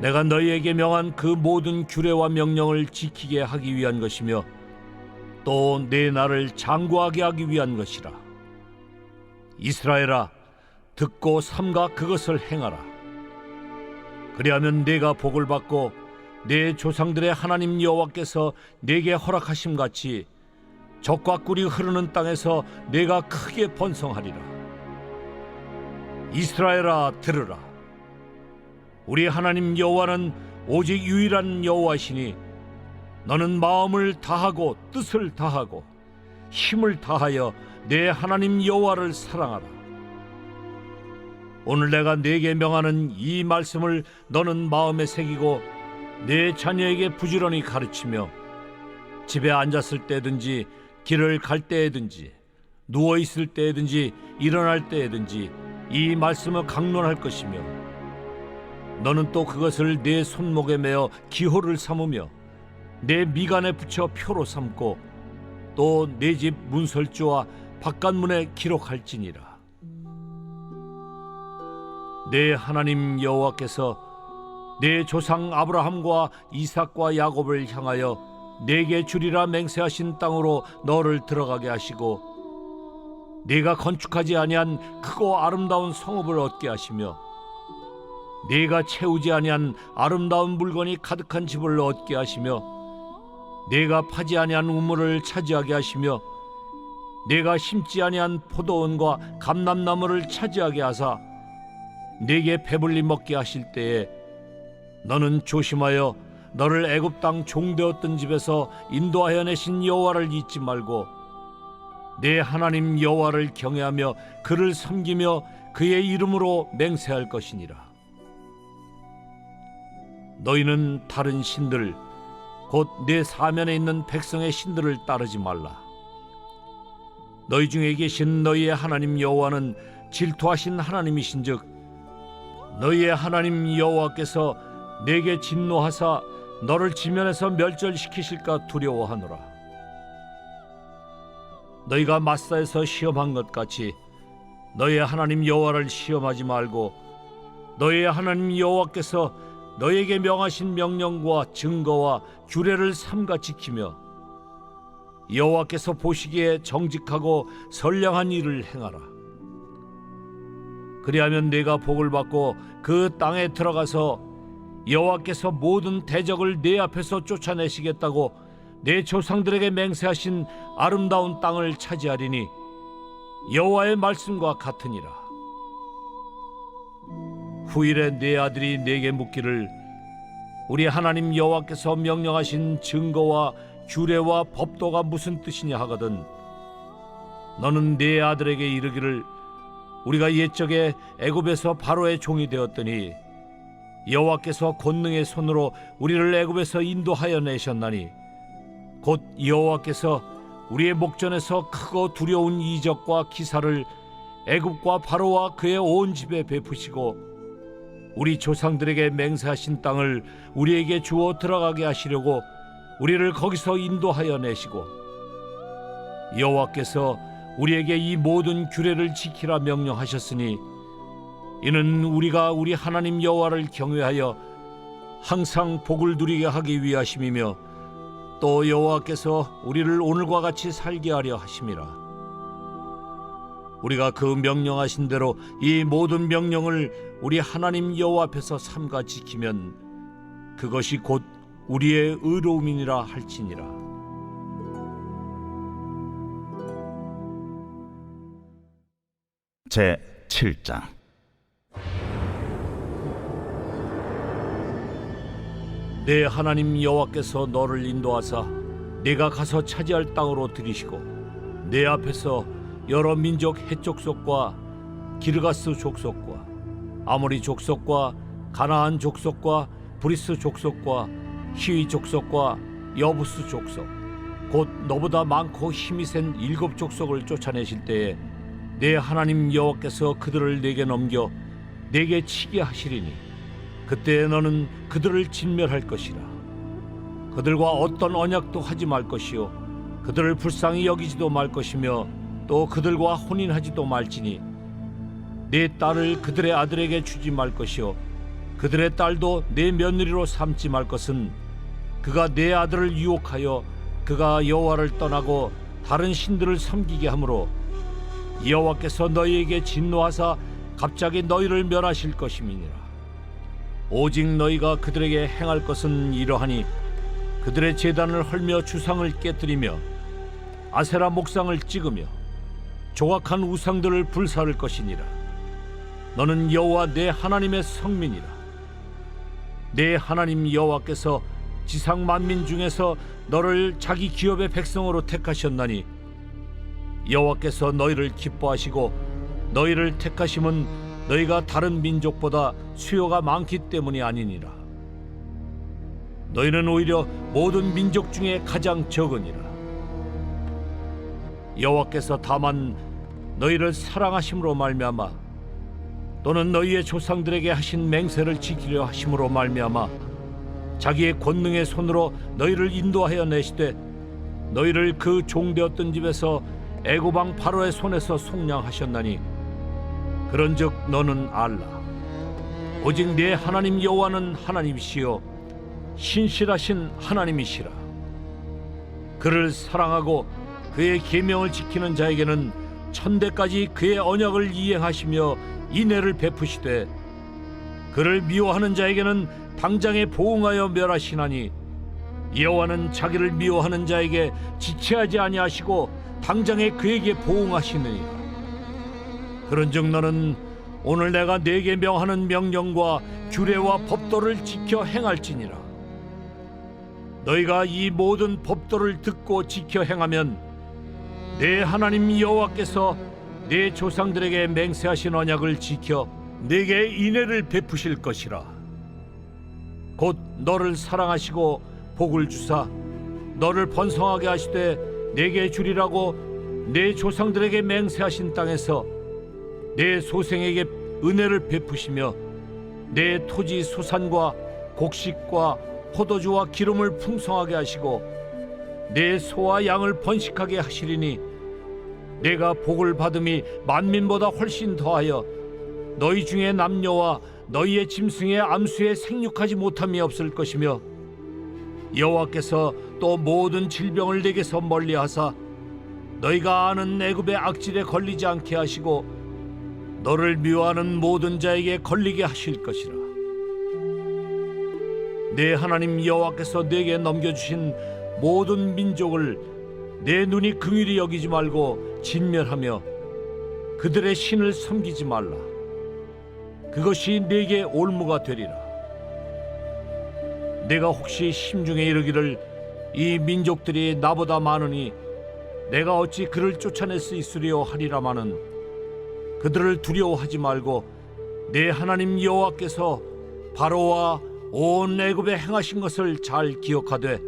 내가 너희에게 명한 그 모든 규례와 명령을 지키게 하기 위한 것이며 또 내 나를 장구하게 하기 위한 것이라. 이스라엘아, 듣고 삼가 그것을 행하라. 그리하면 내가 복을 받고 내 조상들의 하나님 여호와께서 내게 허락하심 같이 젖과 꿀이 흐르는 땅에서 내가 크게 번성하리라. 이스라엘아, 들으라. 우리 하나님 여호와는 오직 유일한 여호와시니 너는 마음을 다하고 뜻을 다하고 힘을 다하여 내 하나님 여호와를 사랑하라. 오늘 내가 네게 명하는 이 말씀을 너는 마음에 새기고 내 자녀에게 부지런히 가르치며 집에 앉았을 때든지 길을 갈 때에든지 누워 있을 때에든지 일어날 때에든지 이 말씀을 강론할 것이며 너는 또 그것을 내 손목에 매어 기호를 삼으며 내 미간에 붙여 표로 삼고 또 내 집 문설주와 바깥문에 기록할지니라. 내 하나님 여호와께서 내 조상 아브라함과 이삭과 야곱을 향하여 내게 주리라 맹세하신 땅으로 너를 들어가게 하시고 네가 건축하지 아니한 크고 아름다운 성읍을 얻게 하시며 네가 채우지 아니한 아름다운 물건이 가득한 집을 얻게 하시며 네가 파지 아니한 우물을 차지하게 하시며 네가 심지 아니한 포도원과 감람나무를 차지하게 하사 네게 배불리 먹게 하실 때에 너는 조심하여 너를 애굽 땅 종되었던 집에서 인도하여 내신 여호와를 잊지 말고 내 하나님 여호와를 경외하며 그를 섬기며 그의 이름으로 맹세할 것이니라. 너희는 다른 신들 곧 내 사면에 있는 백성의 신들을 따르지 말라. 너희 중에 계신 너희의 하나님 여호와는 질투하신 하나님이신즉 너희의 하나님 여호와께서 내게 진노하사 너를 지면에서 멸절시키실까 두려워하노라. 너희가 마사에서 시험한 것 같이 너희의 하나님 여호와를 시험하지 말고 너희의 하나님 여호와께서 너희에게 명하신 명령과 증거와 규례를 삼가 지키며 여호와께서 보시기에 정직하고 선량한 일을 행하라. 그리하면 네가 복을 받고 그 땅에 들어가서 여호와께서 모든 대적을 네 앞에서 쫓아내시겠다고 내 조상들에게 맹세하신 아름다운 땅을 차지하리니 여호와의 말씀과 같으니라. 후일에 네 아들이 네게 묻기를 우리 하나님 여호와께서 명령하신 증거와 규례와 법도가 무슨 뜻이냐 하거든 너는 네 아들에게 이르기를 우리가 옛적에 애굽에서 바로의 종이 되었더니 여호와께서 권능의 손으로 우리를 애굽에서 인도하여 내셨나니 곧 여호와께서 우리의 목전에서 크고 두려운 이적과 기사를 애굽과 바로와 그의 온 집에 베푸시고 우리 조상들에게 맹세하신 땅을 우리에게 주어 들어가게 하시려고 우리를 거기서 인도하여 내시고 여호와께서 우리에게 이 모든 규례를 지키라 명령하셨으니 이는 우리가 우리 하나님 여호와를 경외하여 항상 복을 누리게 하기 위하심이며 또 여호와께서 우리를 오늘과 같이 살게 하려 하심이라. 우리가 그 명령하신 대로 이 모든 명령을 우리 하나님 여호와 앞에서 삼가 지키면 그것이 곧 우리의 의로움이니라 할지니라. 제 7장. 내 하나님 여호와께서 너를 인도하사 네가 가서 차지할 땅으로 들이시고 내 앞에서 여러 민족 헷 족속과 기르가스 족속과 아모리 족속과 가나안 족속과 브리스 족속과 히위 족속과 여부스 족속 곧 너보다 많고 힘이 센 7 족속을 쫓아내실 때에 내 하나님 여호와께서 그들을 내게 넘겨 내게 치게 하시리니 그때 너는 그들을 진멸할 것이라. 그들과 어떤 언약도 하지 말 것이요 그들을 불쌍히 여기지도 말 것이며 또 그들과 혼인하지도 말지니 내 딸을 그들의 아들에게 주지 말 것이요 그들의 딸도 내 며느리로 삼지 말 것은 그가 내 아들을 유혹하여 그가 여호와를 떠나고 다른 신들을 섬기게 하므로 여호와께서 너희에게 진노하사 갑자기 너희를 멸하실 것임이니라. 오직 너희가 그들에게 행할 것은 이러하니 그들의 제단을 헐며 주상을 깨뜨리며 아세라 목상을 찍으며 조각한 우상들을 불사를 것이니라. 너는 여호와 내 하나님의 성민이라. 내 하나님 여호와께서 지상 만민 중에서 너를 자기 기업의 백성으로 택하셨나니 여호와께서 너희를 기뻐하시고 너희를 택하심은 너희가 다른 민족보다 수요가 많기 때문이 아니니라. 너희는 오히려 모든 민족 중에 가장 적으니라. 여호와께서 다만 너희를 사랑하심으로 말미암아 또는 너희의 조상들에게 하신 맹세를 지키려 하심으로 말미암아 자기의 권능의 손으로 너희를 인도하여 내시되 너희를 그 종되었던 집에서 애굽 왕 바로의 손에서 속량하셨나니 그런즉 너는 알라. 오직 내 하나님 여호와는 하나님이시요 신실하신 하나님이시라. 그를 사랑하고 그의 계명을 지키는 자에게는 천대까지 그의 언약을 이행하시며 인애를 베푸시되 그를 미워하는 자에게는 당장에 보응하여 멸하시나니 여호와는 자기를 미워하는 자에게 지체하지 아니하시고 당장에 그에게 보응하시느니라. 그런즉 너는 오늘 내가 네게 명하는 명령과 규례와 법도를 지켜 행할지니라. 너희가 이 모든 법도를 듣고 지켜 행하면 내 하나님 여호와께서 내 조상들에게 맹세하신 언약을 지켜 네게 인애를 베푸실 것이라. 곧 너를 사랑하시고 복을 주사 너를 번성하게 하시되 내게 주리라고 내 조상들에게 맹세하신 땅에서 내 소생에게 은혜를 베푸시며 내 토지 소산과 곡식과 포도주와 기름을 풍성하게 하시고 내 소와 양을 번식하게 하시리니 내가 복을 받음이 만민보다 훨씬 더하여 너희 중에 남녀와 너희의 짐승의 암수에 생육하지 못함이 없을 것이며 여호와께서 또 모든 질병을 내게서 멀리하사 너희가 아는 애굽의 악질에 걸리지 않게 하시고 너를 미워하는 모든 자에게 걸리게 하실 것이라. 내 하나님 여호와께서 내게 넘겨주신 모든 민족을 내 눈이 긍휼히 여기지 말고 진멸하며 그들의 신을 섬기지 말라. 그것이 내게 올무가 되리라. 내가 혹시 심중에 이르기를 이 민족들이 나보다 많으니 내가 어찌 그를 쫓아낼 수 있으리요 하리라마는 그들을 두려워하지 말고 내 하나님 여호와께서 바로와 온 애굽에 행하신 것을 잘 기억하되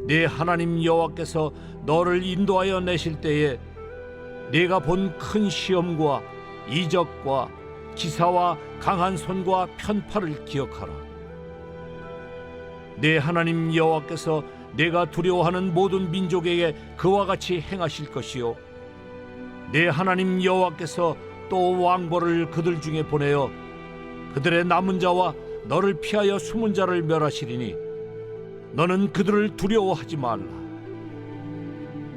내 하나님 여호와께서 너를 인도하여 내실 때에 네가 본 큰 시험과 이적과 기사와 강한 손과 편팔을 기억하라. 내 하나님 여호와께서 내가 두려워하는 모든 민족에게 그와 같이 행하실 것이요 내 하나님 여호와께서 또 왕벌을 그들 중에 보내어 그들의 남은 자와 너를 피하여 숨은 자를 멸하시리니 너는 그들을 두려워하지 말라.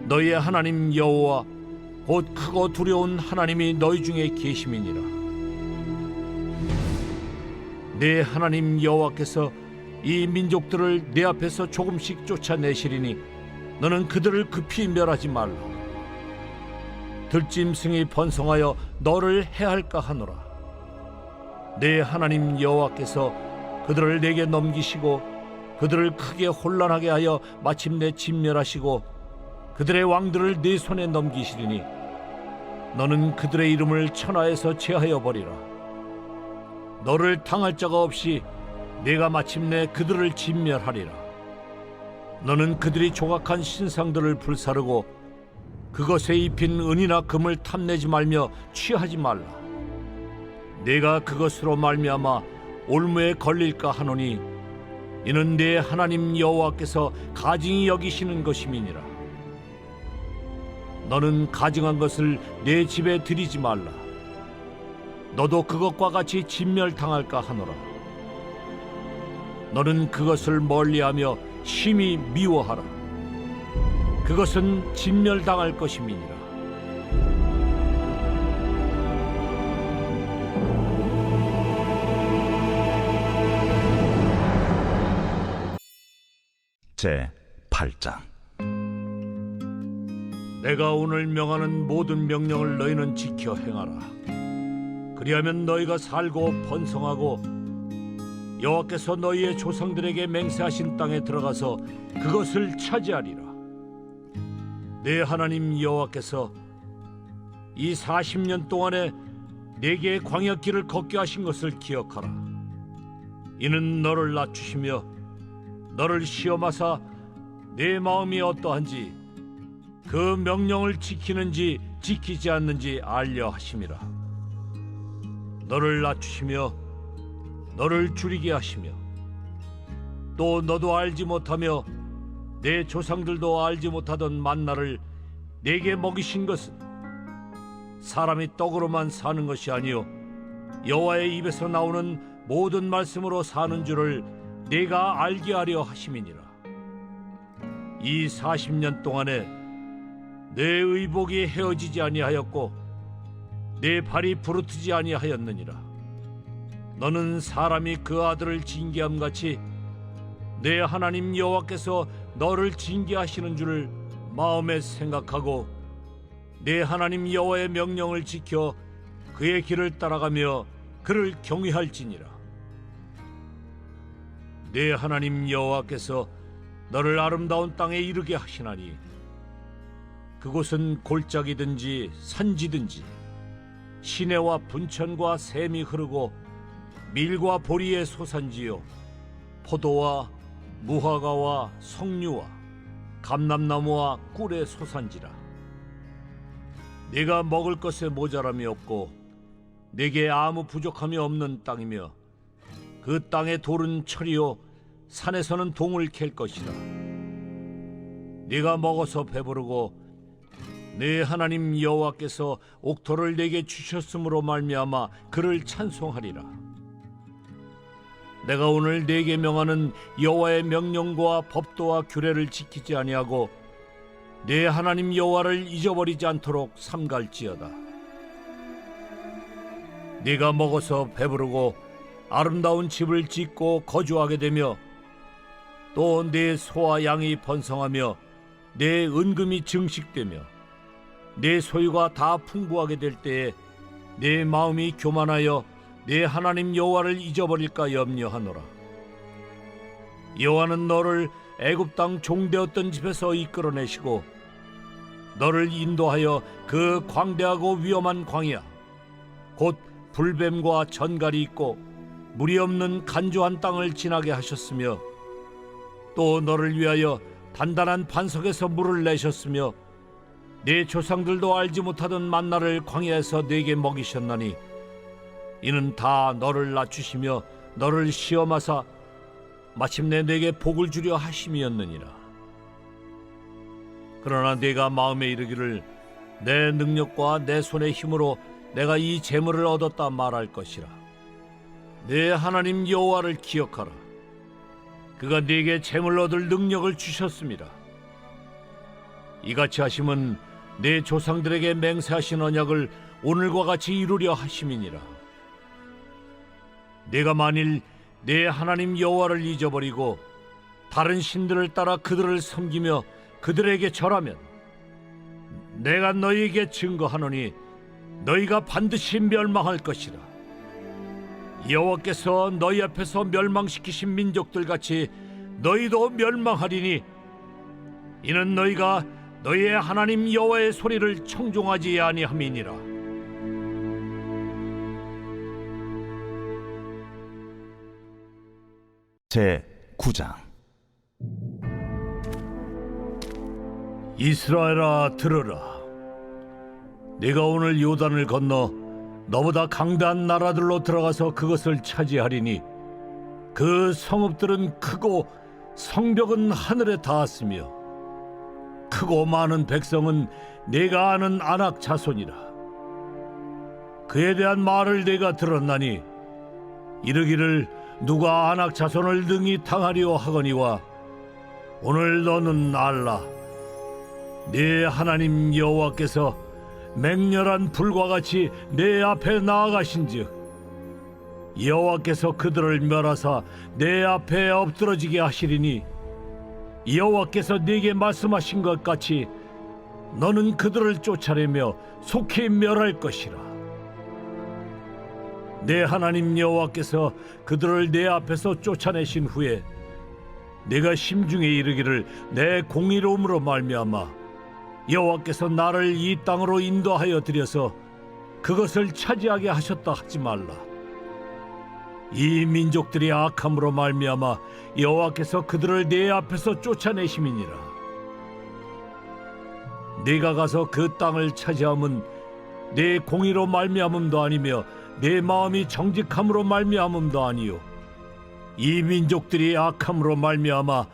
너희의 하나님 여호와 곧 크고 두려운 하나님이 너희 중에 계심이니라. 내 하나님 여호와께서 이 민족들을 내 앞에서 조금씩 쫓아내시리니 너는 그들을 급히 멸하지 말라. 들짐승이 번성하여 너를 해할까 하노라. 내 하나님 여호와께서 그들을 내게 넘기시고 그들을 크게 혼란하게 하여 마침내 진멸하시고 그들의 왕들을 네 손에 넘기시리니 너는 그들의 이름을 천하에서 제하여 버리라. 너를 당할 자가 없이 내가 마침내 그들을 진멸하리라. 너는 그들이 조각한 신상들을 불사르고 그것에 입힌 은이나 금을 탐내지 말며 취하지 말라. 내가 그것으로 말미암아 올무에 걸릴까 하노니 이는 내 하나님 여호와께서 가증히 여기시는 것임이니라. 너는 가증한 것을 내 집에 들이지 말라. 너도 그것과 같이 진멸당할까 하노라. 너는 그것을 멀리하며 심히 미워하라. 그것은 진멸당할 것임이니라. 제 8장. 내가 오늘 명하는 모든 명령을 너희는 지켜 행하라. 그리하면 너희가 살고 번성하고 여호와께서 너희의 조상들에게 맹세하신 땅에 들어가서 그것을 차지하리라. 내 하나님 여호와께서 이 40년 동안에 내게 광야길을 걷게 하신 것을 기억하라. 이는 너를 낮추시며 너를 시험하사 내 마음이 어떠한지 그 명령을 지키는지 지키지 않는지 알려 하심이라. 너를 낮추시며 너를 줄이게 하시며 또 너도 알지 못하며 내 조상들도 알지 못하던 만나를 내게 먹이신 것은 사람이 떡으로만 사는 것이 아니요 여호와의 입에서 나오는 모든 말씀으로 사는 줄을 내가 알게 하려 하심이니라. 이 40년 동안에 내 의복이 헤어지지 아니하였고 내 발이 부르트지 아니하였느니라. 너는 사람이 그 아들을 징계함 같이 내 하나님 여호와께서 너를 징계하시는 줄을 마음에 생각하고 내 하나님 여호와의 명령을 지켜 그의 길을 따라가며 그를 경외할지니라. 내 하나님 여호와께서 너를 아름다운 땅에 이르게 하시나니 그곳은 골짜기든지 산지든지 시내와 분천과 샘이 흐르고 밀과 보리의 소산지요 포도와 무화과와 석류와 감람나무와 꿀의 소산지라. 네가 먹을 것에 모자람이 없고 네게 아무 부족함이 없는 땅이며 그 땅의 돌은 철이요 산에서는 동을 캘 것이라. 네가 먹어서 배부르고 네 하나님 여호와께서 옥토를 네게 주셨으므로 말미암아 그를 찬송하리라. 내가 오늘 네게 명하는 여호와의 명령과 법도와 규례를 지키지 아니하고 네 하나님 여호와를 잊어버리지 않도록 삼갈지어다. 네가 먹어서 배부르고 아름다운 집을 짓고 거주하게 되며 또 내 소와 양이 번성하며 내 은금이 증식되며 내 소유가 다 풍부하게 될 때에 내 마음이 교만하여 내 하나님 여호와를 잊어버릴까 염려하노라. 여호와는 너를 애굽 땅 종되었던 집에서 이끌어내시고 너를 인도하여 그 광대하고 위험한 광야 곧 불뱀과 전갈이 있고 물이 없는 간조한 땅을 지나게 하셨으며 또 너를 위하여 단단한 반석에서 물을 내셨으며 네 조상들도 알지 못하던 만나를 광야에서 네게 먹이셨나니 이는 다 너를 낮추시며 너를 시험하사 마침내 네게 복을 주려 하심이었느니라. 그러나 네가 마음에 이르기를 내 능력과 내 손의 힘으로 내가 이 재물을 얻었다 말할 것이라. 내 하나님 여호와를 기억하라. 그가 네게 재물 얻을 능력을 주셨습니다. 이같이 하심은 내 조상들에게 맹세하신 언약을 오늘과 같이 이루려 하심이니라. 네가 만일 내 하나님 여호와를 잊어버리고 다른 신들을 따라 그들을 섬기며 그들에게 절하면 내가 너희에게 증거하노니 너희가 반드시 멸망할 것이라. 여호와께서 너희 앞에서 멸망시키신 민족들 같이 너희도 멸망하리니 이는 너희가 너희의 하나님 여호와의 소리를 청종하지 아니함이니라. 제 9장. 이스라엘아 들으라. 네가 오늘 요단을 건너 너보다 강대한 나라들로 들어가서 그것을 차지하리니 그 성읍들은 크고 성벽은 하늘에 닿았으며 크고 많은 백성은 네가 아는 아낙 자손이라. 그 그에 대한 말을 내가 들었나니 이르기를 누가 아낙 자손을 능히 당하리오 하거니와 오늘 너는 알라. 네 하나님 여호와께서 맹렬한 불과 같이 내 앞에 나아가신즉 여호와께서 그들을 멸하사 내 앞에 엎드러지게 하시리니 여호와께서 네게 말씀하신 것 같이 너는 그들을 쫓아내며 속히 멸할 것이라. 내 하나님 여호와께서 그들을 내 앞에서 쫓아내신 후에 내가 심중에 이르기를 내 공의로움으로 말미암아 여호와께서 나를 이 땅으로 인도하여 들여서 그것을 차지하게 하셨다 하지 말라. 이 민족들이 악함으로 말미암아 여호와께서 그들을 내 앞에서 쫓아내심이니라. 네가 가서 그 땅을 차지함은 내 공의로 말미암음도 아니며 내 마음이 정직함으로 말미암음도 아니요 이 민족들이 악함으로 말미암아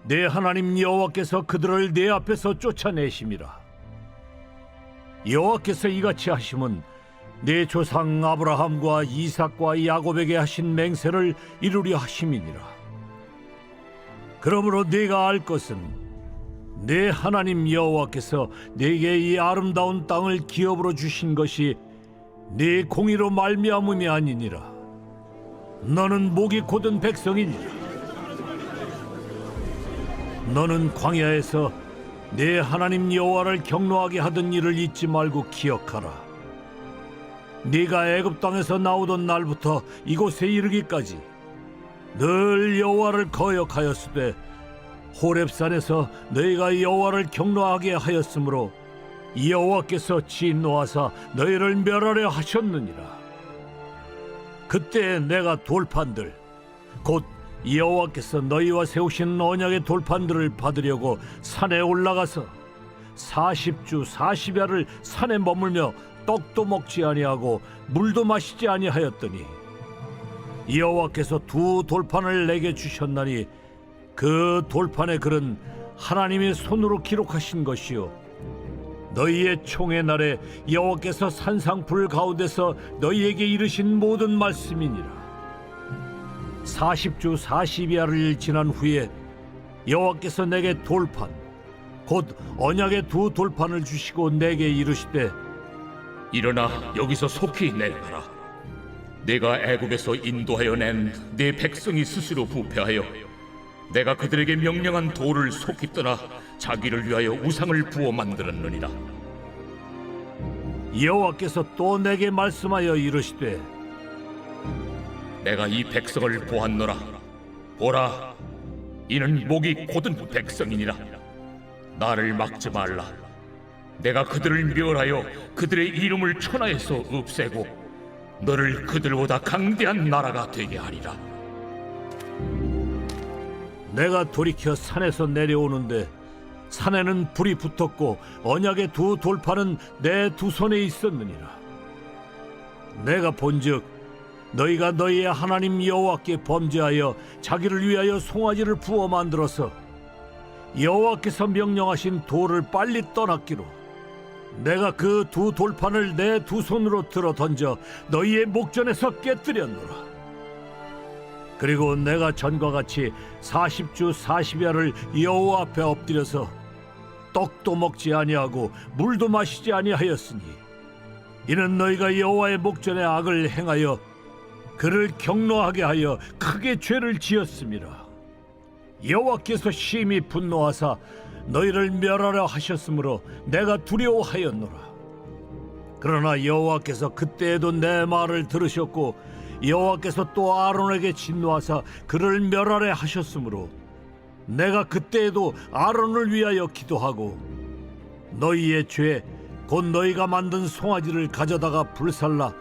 내 하나님 여호와께서 그들을 내 앞에서 쫓아내심이라. 여호와께서 이같이 하심은 내 조상 아브라함과 이삭과 야곱에게 하신 맹세를 이루려 하심이니라. 그러므로 네가 알 것은 내 하나님 여호와께서 네게 이 아름다운 땅을 기업으로 주신 것이 네 공의로 말미암음이 아니니라. 너는 목이 곧은 백성이니라. 너는 광야에서 내 하나님 여호와를 경노하게 하던 일을 잊지 말고 기억하라. 네가 애굽 땅에서 나오던 날부터 이곳에 이르기까지 늘 여호와를 거역하였으되 호렙산에서 너희가 여호와를 경노하게 하였으므로 여호와께서 진노하사 너희를 멸하려 하셨느니라. 그때 내가 돌판들 곧 여호와께서 너희와 세우신 언약의 돌판들을 받으려고 산에 올라가서 40주 40야를 산에 머물며 떡도 먹지 아니하고 물도 마시지 아니하였더니 여호와께서 두 돌판을 내게 주셨나니 그 돌판의 글은 하나님의 손으로 기록하신 것이요 너희의 총의 날에 여호와께서 산상불 가운데서 너희에게 이르신 모든 말씀이니라. 40주 40야를 지난 후에 여호와께서 내게 돌판 곧 언약의 두 돌판을 주시고 내게 이르시되 일어나 여기서 속히 내려가라. 내가 애굽에서 인도하여 낸 네 백성이 스스로 부패하여 내가 그들에게 명령한 돌을 속히 떠나 자기를 위하여 우상을 부어 만들었느니라. 여호와께서 또 내게 말씀하여 이르시되 내가 이 백성을 보았노라. 보라, 이는 목이 곧은 백성이니라. 나를 막지 말라. 내가 그들을 멸하여 그들의 이름을 천하에서 없애고 너를 그들보다 강대한 나라가 되게 하리라. 내가 돌이켜 산에서 내려오는데 산에는 불이 붙었고 언약의 두 돌판은 내 두 손에 있었느니라. 내가 본즉 너희가 너희의 하나님 여호와께 범죄하여 자기를 위하여 송아지를 부어 만들어서 여호와께서 명령하신 돌을 빨리 떠났기로 내가 그 두 돌판을 내 두 손으로 들어 던져 너희의 목전에서 깨뜨렸노라. 그리고 내가 전과 같이 40주 40야를 여호와 앞에 엎드려서 떡도 먹지 아니하고 물도 마시지 아니하였으니 이는 너희가 여호와의 목전에 악을 행하여 그를 경노하게 하여 크게 죄를 지었음이라. 여호와께서 심히 분노하사 너희를 멸하려 하셨으므로 내가 두려워하였노라. 그러나 여호와께서 그때에도 내 말을 들으셨고 여호와께서 또 아론에게 진노하사 그를 멸하려 하셨으므로 내가 그때에도 아론을 위하여 기도하고 너희의 죄 곧 너희가 만든 송아지를 가져다가 불살라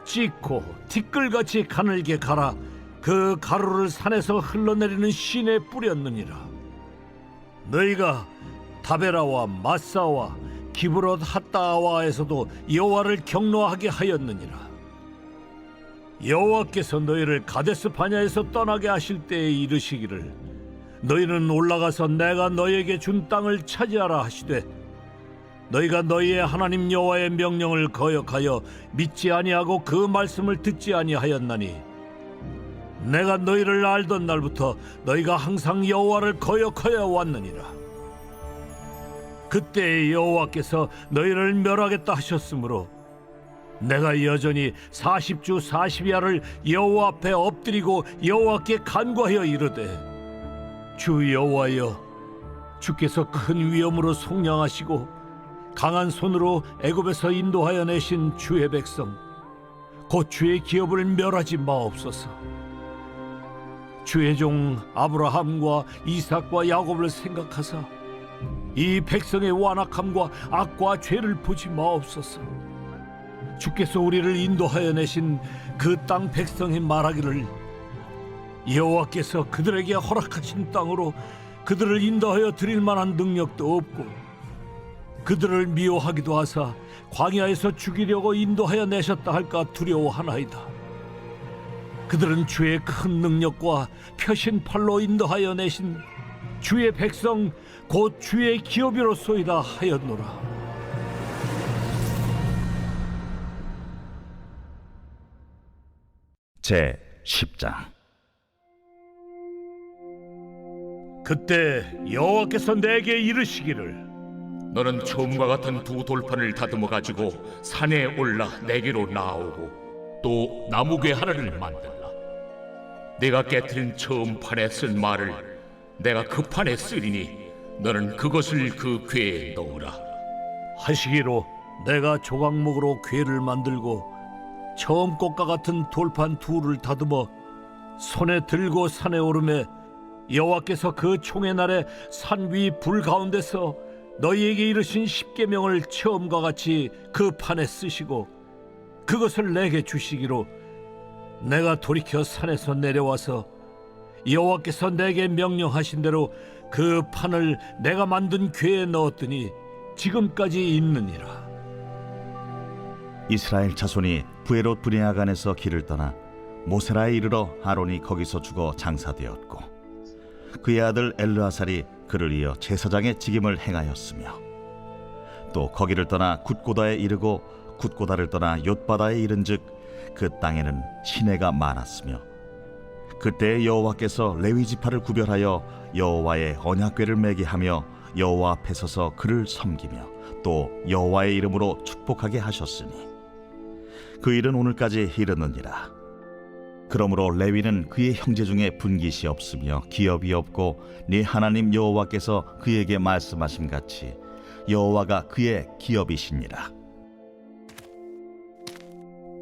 찢고 티끌같이 가늘게 갈아 그 가루를 산에서 흘러내리는 신에 뿌렸느니라. 너희가 다베라와 마사와 기브롯 핫다와에서도 여호와를 경노하게 하였느니라. 여호와께서 너희를 가데스 바냐에서 떠나게 하실 때에 이르시기를 너희는 올라가서 내가 너희에게 준 땅을 차지하라 하시되 너희가 너희의 하나님 여호와의 명령을 거역하여 믿지 아니하고 그 말씀을 듣지 아니하였나니 내가 너희를 알던 날부터 너희가 항상 여호와를 거역하여 왔느니라. 그때 여호와께서 너희를 멸하겠다 하셨으므로 내가 여전히 40주 40야를 여호와 앞에 엎드리고 여호와께 간구하여 이르되, 주 여호와여, 주께서 큰 위엄으로 속량하시고 강한 손으로 애굽에서 인도하여 내신 주의 백성 곧 주의 기업을 멸하지 마옵소서. 주의 종 아브라함과 이삭과 야곱을 생각하사 이 백성의 완악함과 악과 죄를 보지 마옵소서. 주께서 우리를 인도하여 내신 그 땅 백성이 말하기를, 여호와께서 그들에게 허락하신 땅으로 그들을 인도하여 드릴 만한 능력도 없고 그들을 미워하기도 하사 광야에서 죽이려고 인도하여 내셨다 할까 두려워하나이다. 그들은 주의 큰 능력과 펴신 팔로 인도하여 내신 주의 백성 곧 주의 기업이로소이다 하였노라. 제 10장. 그때 여호와께서 내게 이르시기를, 너는 처음과 같은 두 돌판을 다듬어 가지고 산에 올라 내게로 나오고 또 나무괴 하나를 만들라. 내가 깨트린 처음 판에 쓴 말을 내가 그 판에 쓰리니 너는 그것을 그 궤에 넣으라. 하시기로 내가 조각목으로 궤를 만들고 처음 것과 같은 돌판 둘을 다듬어 손에 들고 산에 오르매 여호와께서 그 총의 날에 산 위 불 가운데서 너희에게 이르신 십계명을 처음과 같이 그 판에 쓰시고 그것을 내게 주시기로 내가 돌이켜 산에서 내려와서 여호와께서 내게 명령하신 대로 그 판을 내가 만든 궤에 넣었더니 지금까지 있느니라. 이스라엘 자손이 부에롯 브네아간에서 길을 떠나 모세라에 이르러 아론이 거기서 죽어 장사되었고 그의 아들 엘르아살이 그를 이어 제사장의 직임을 행하였으며 또 거기를 떠나 굿고다에 이르고 굿고다를 떠나 옅바다에 이른즉 그 땅에는 시내가 많았으며 그때 여호와께서 레위 지파를 구별하여 여호와의 언약궤를 매게 하며 여호와 앞에 서서 그를 섬기며 또 여호와의 이름으로 축복하게 하셨으니 그 일은 오늘까지 이르느니라. 그러므로 레위는 그의 형제 중에 분깃이 없으며 기업이 없고 네 하나님 여호와께서 그에게 말씀하신 같이 여호와가 그의 기업이시니라.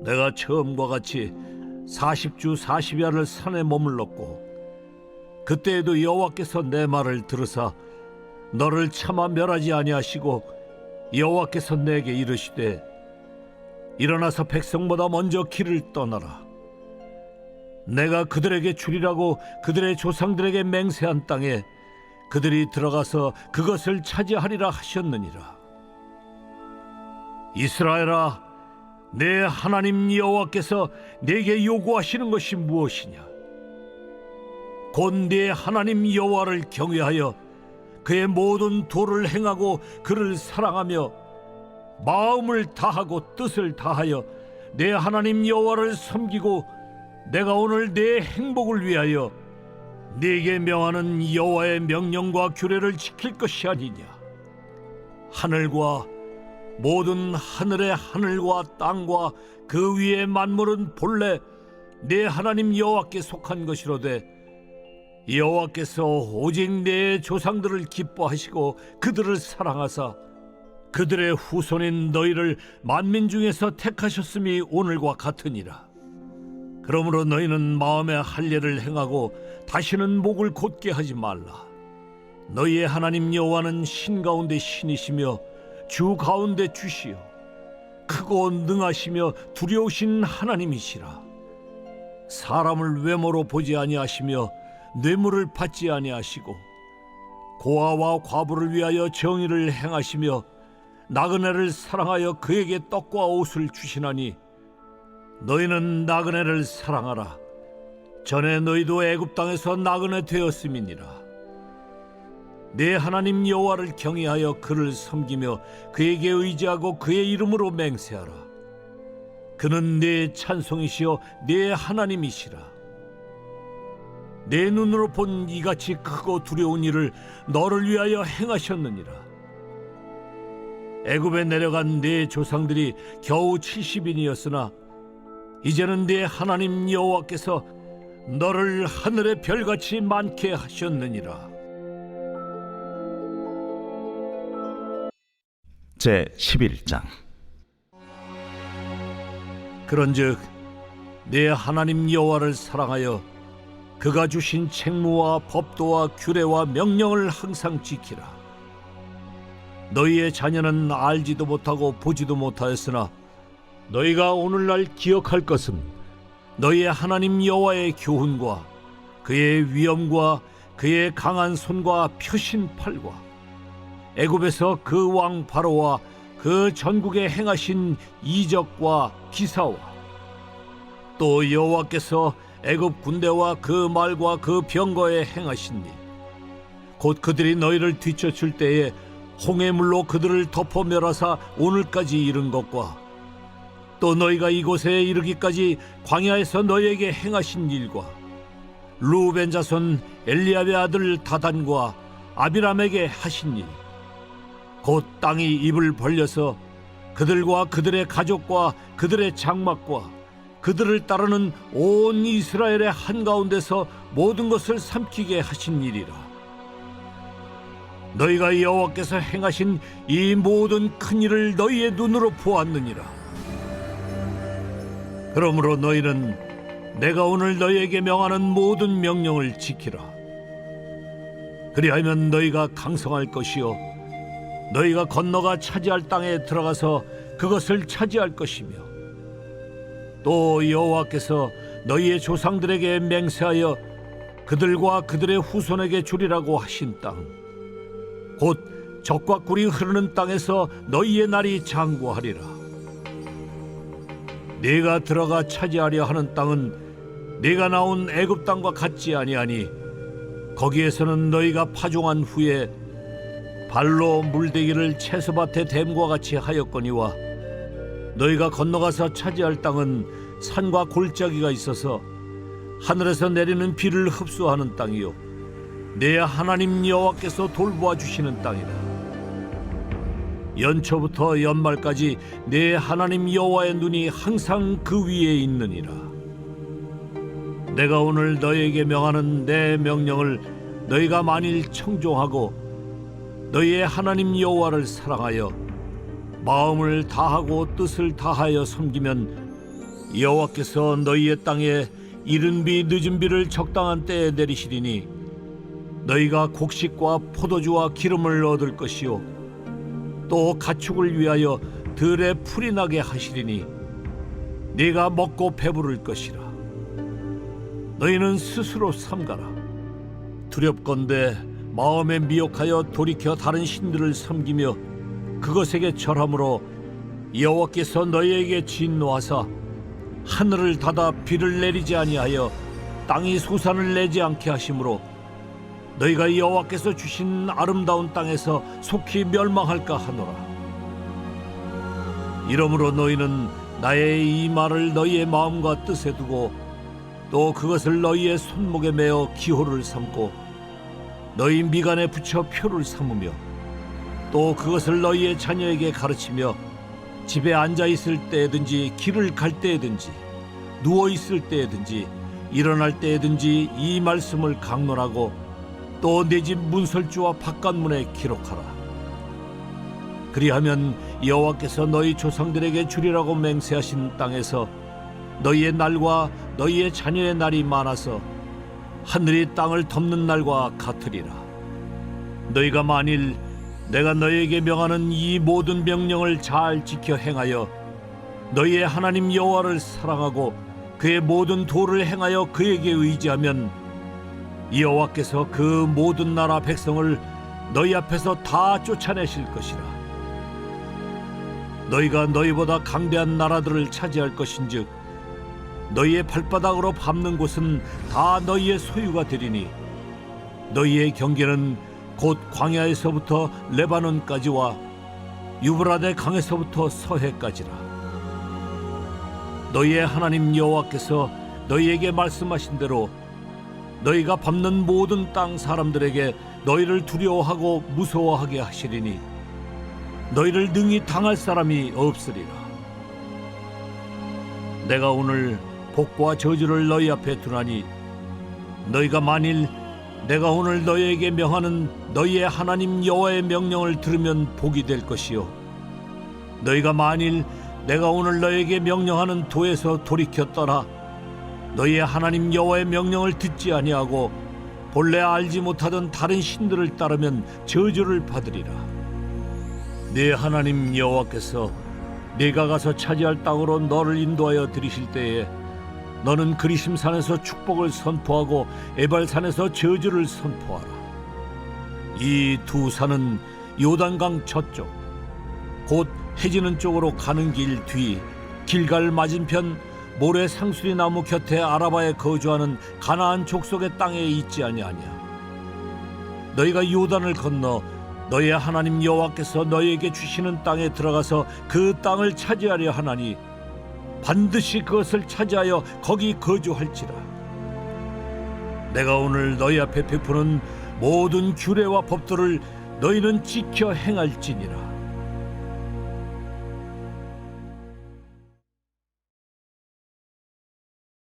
내가 처음과 같이 40주 40야를 산에 머물렀고 그때에도 여호와께서 내 말을 들으사 너를 차마 멸하지 아니하시고 여호와께서 내게 이르시되 일어나서 백성보다 먼저 길을 떠나라. 내가 그들에게 주리라고 그들의 조상들에게 맹세한 땅에 그들이 들어가서 그것을 차지하리라 하셨느니라. 이스라엘아, 내 하나님 여호와께서 내게 요구하시는 것이 무엇이냐? 곧 네 하나님 여호와를 경외하여 그의 모든 도를 행하고 그를 사랑하며 마음을 다하고 뜻을 다하여 내 하나님 여호와를 섬기고 내가 오늘 내 행복을 위하여 네게 명하는 여호와의 명령과 규례를 지킬 것이 아니냐? 하늘과 모든 하늘의 하늘과 땅과 그 위의 만물은 본래 내 하나님 여호와께 속한 것이로되 여호와께서 오직 내 조상들을 기뻐하시고 그들을 사랑하사 그들의 후손인 너희를 만민 중에서 택하셨음이 오늘과 같으니라. 그러므로 너희는 마음의 할례를 행하고 다시는 목을 곧게 하지 말라. 너희의 하나님 여호와는 신 가운데 신이시며 주 가운데 주시요 크고 능하시며 두려우신 하나님이시라. 사람을 외모로 보지 아니하시며 뇌물을 받지 아니하시고 고아와 과부를 위하여 정의를 행하시며 나그네를 사랑하여 그에게 떡과 옷을 주시나니 너희는 나그네를 사랑하라. 전에 너희도 애굽 땅에서 나그네 되었음이니라. 내 하나님 여호와를 경외하여 그를 섬기며 그에게 의지하고 그의 이름으로 맹세하라. 그는 내 찬송이시여 내 하나님이시라. 내 눈으로 본 이같이 크고 두려운 일을 너를 위하여 행하셨느니라. 애굽에 내려간 네 조상들이 겨우 70인이었으나 이제는 네 하나님 여호와께서 너를 하늘의 별같이 많게 하셨느니라. 제 11장. 그런즉 내 하나님 여호와를 사랑하여 그가 주신 책무와 법도와 규례와 명령을 항상 지키라. 너희의 자녀는 알지도 못하고 보지도 못하였으나 너희가 오늘날 기억할 것은 너희의 하나님 여호와의 교훈과 그의 위엄과 그의 강한 손과 펴신 팔과 애굽에서 그 왕 바로와 그 전국에 행하신 이적과 기사와 또 여호와께서 애굽 군대와 그 말과 그 병거에 행하신 일, 곧 그들이 너희를 뒤쫓을 때에 홍해물로 그들을 덮어 멸하사 오늘까지 이른 것과 또 너희가 이곳에 이르기까지 광야에서 너희에게 행하신 일과 루벤 자손 엘리압의 아들 다단과 아비람에게 하신 일, 곧 땅이 입을 벌려서 그들과 그들의 가족과 그들의 장막과 그들을 따르는 온 이스라엘의 한가운데서 모든 것을 삼키게 하신 일이라. 너희가 여호와께서 행하신 이 모든 큰 일을 너희의 눈으로 보았느니라. 그러므로 너희는 내가 오늘 너희에게 명하는 모든 명령을 지키라. 그리하면 너희가 강성할 것이요 너희가 건너가 차지할 땅에 들어가서 그것을 차지할 것이며 또 여호와께서 너희의 조상들에게 맹세하여 그들과 그들의 후손에게 주리라고 하신 땅, 곧 젖과 꿀이 흐르는 땅에서 너희의 날이 장구하리라. 네가 들어가 차지하려 하는 땅은 네가 나온 애굽 땅과 같지 아니하니 거기에서는 너희가 파종한 후에 발로 물대기를 채소밭에 댐과 같이 하였거니와 너희가 건너가서 차지할 땅은 산과 골짜기가 있어서 하늘에서 내리는 비를 흡수하는 땅이요 내 하나님 여호와께서 돌보아 주시는 땅이라. 연초부터 연말까지 내 하나님 여호와의 눈이 항상 그 위에 있느니라. 내가 오늘 너희에게 명하는 내 명령을 너희가 만일 청종하고 너희의 하나님 여호와를 사랑하여 마음을 다하고 뜻을 다하여 섬기면 여호와께서 너희의 땅에 이른 비 늦은 비를 적당한 때에 내리시리니 너희가 곡식과 포도주와 기름을 얻을 것이요 또 가축을 위하여 들에 풀이 나게 하시리니 네가 먹고 배부를 것이라. 너희는 스스로 삼가라. 두렵건대 마음에 미혹하여 돌이켜 다른 신들을 섬기며 그것에게 절함으로 여호와께서 너희에게 진노하사 하늘을 닫아 비를 내리지 아니하여 땅이 소산을 내지 않게 하심으로 너희가 여호와께서 주신 아름다운 땅에서 속히 멸망할까 하노라. 이러므로 너희는 나의 이 말을 너희의 마음과 뜻에 두고 또 그것을 너희의 손목에 매어 기호를 삼고 너희 미간에 붙여 표를 삼으며 또 그것을 너희의 자녀에게 가르치며 집에 앉아 있을 때든지 길을 갈 때든지 누워 있을 때든지 일어날 때든지 이 말씀을 강론하고 또 내 집 문설주와 바깥문에 기록하라. 그리하면 여호와께서 너희 조상들에게 주리라고 맹세하신 땅에서 너희의 날과 너희의 자녀의 날이 많아서 하늘이 땅을 덮는 날과 같으리라. 너희가 만일 내가 너희에게 명하는 이 모든 명령을 잘 지켜 행하여 너희의 하나님 여호와를 사랑하고 그의 모든 도를 행하여 그에게 의지하면 여호와께서 그 모든 나라 백성을 너희 앞에서 다 쫓아내실 것이라. 너희가 너희보다 강대한 나라들을 차지할 것인즉 너희의 발바닥으로 밟는 곳은 다 너희의 소유가 되리니 너희의 경계는 곧 광야에서부터 레바논까지와 유브라데 강에서부터 서해까지라. 너희의 하나님 여호와께서 너희에게 말씀하신 대로 너희가 밟는 모든 땅 사람들에게 너희를 두려워하고 무서워하게 하시리니 너희를 능히 당할 사람이 없으리라. 내가 오늘 복과 저주를 너희 앞에 두나니 너희가 만일 내가 오늘 너희에게 명하는 너희의 하나님 여호와의 명령을 들으면 복이 될 것이요 너희가 만일 내가 오늘 너희에게 명령하는 도에서 돌이켜 떠나 너희의 하나님 여호와의 명령을 듣지 아니하고 본래 알지 못하던 다른 신들을 따르면 저주를 받으리라. 네 하나님 여호와께서 네가 가서 차지할 땅으로 너를 인도하여 들이실 때에 너는 그리심산에서 축복을 선포하고 에발산에서 저주를 선포하라. 이 두 산은 요단강 저쪽 곧 해지는 쪽으로 가는 길 뒤 길갈 맞은편 모래 상수리 나무 곁에 아라바에 거주하는 가나안 족속의 땅에 있지 아니하냐. 너희가 요단을 건너 너희의 하나님 여호와께서 너희에게 주시는 땅에 들어가서 그 땅을 차지하려 하나니 반드시 그것을 차지하여 거기 거주할지라. 내가 오늘 너희 앞에 베푸는 모든 규례와 법도를 너희는 지켜 행할지니라.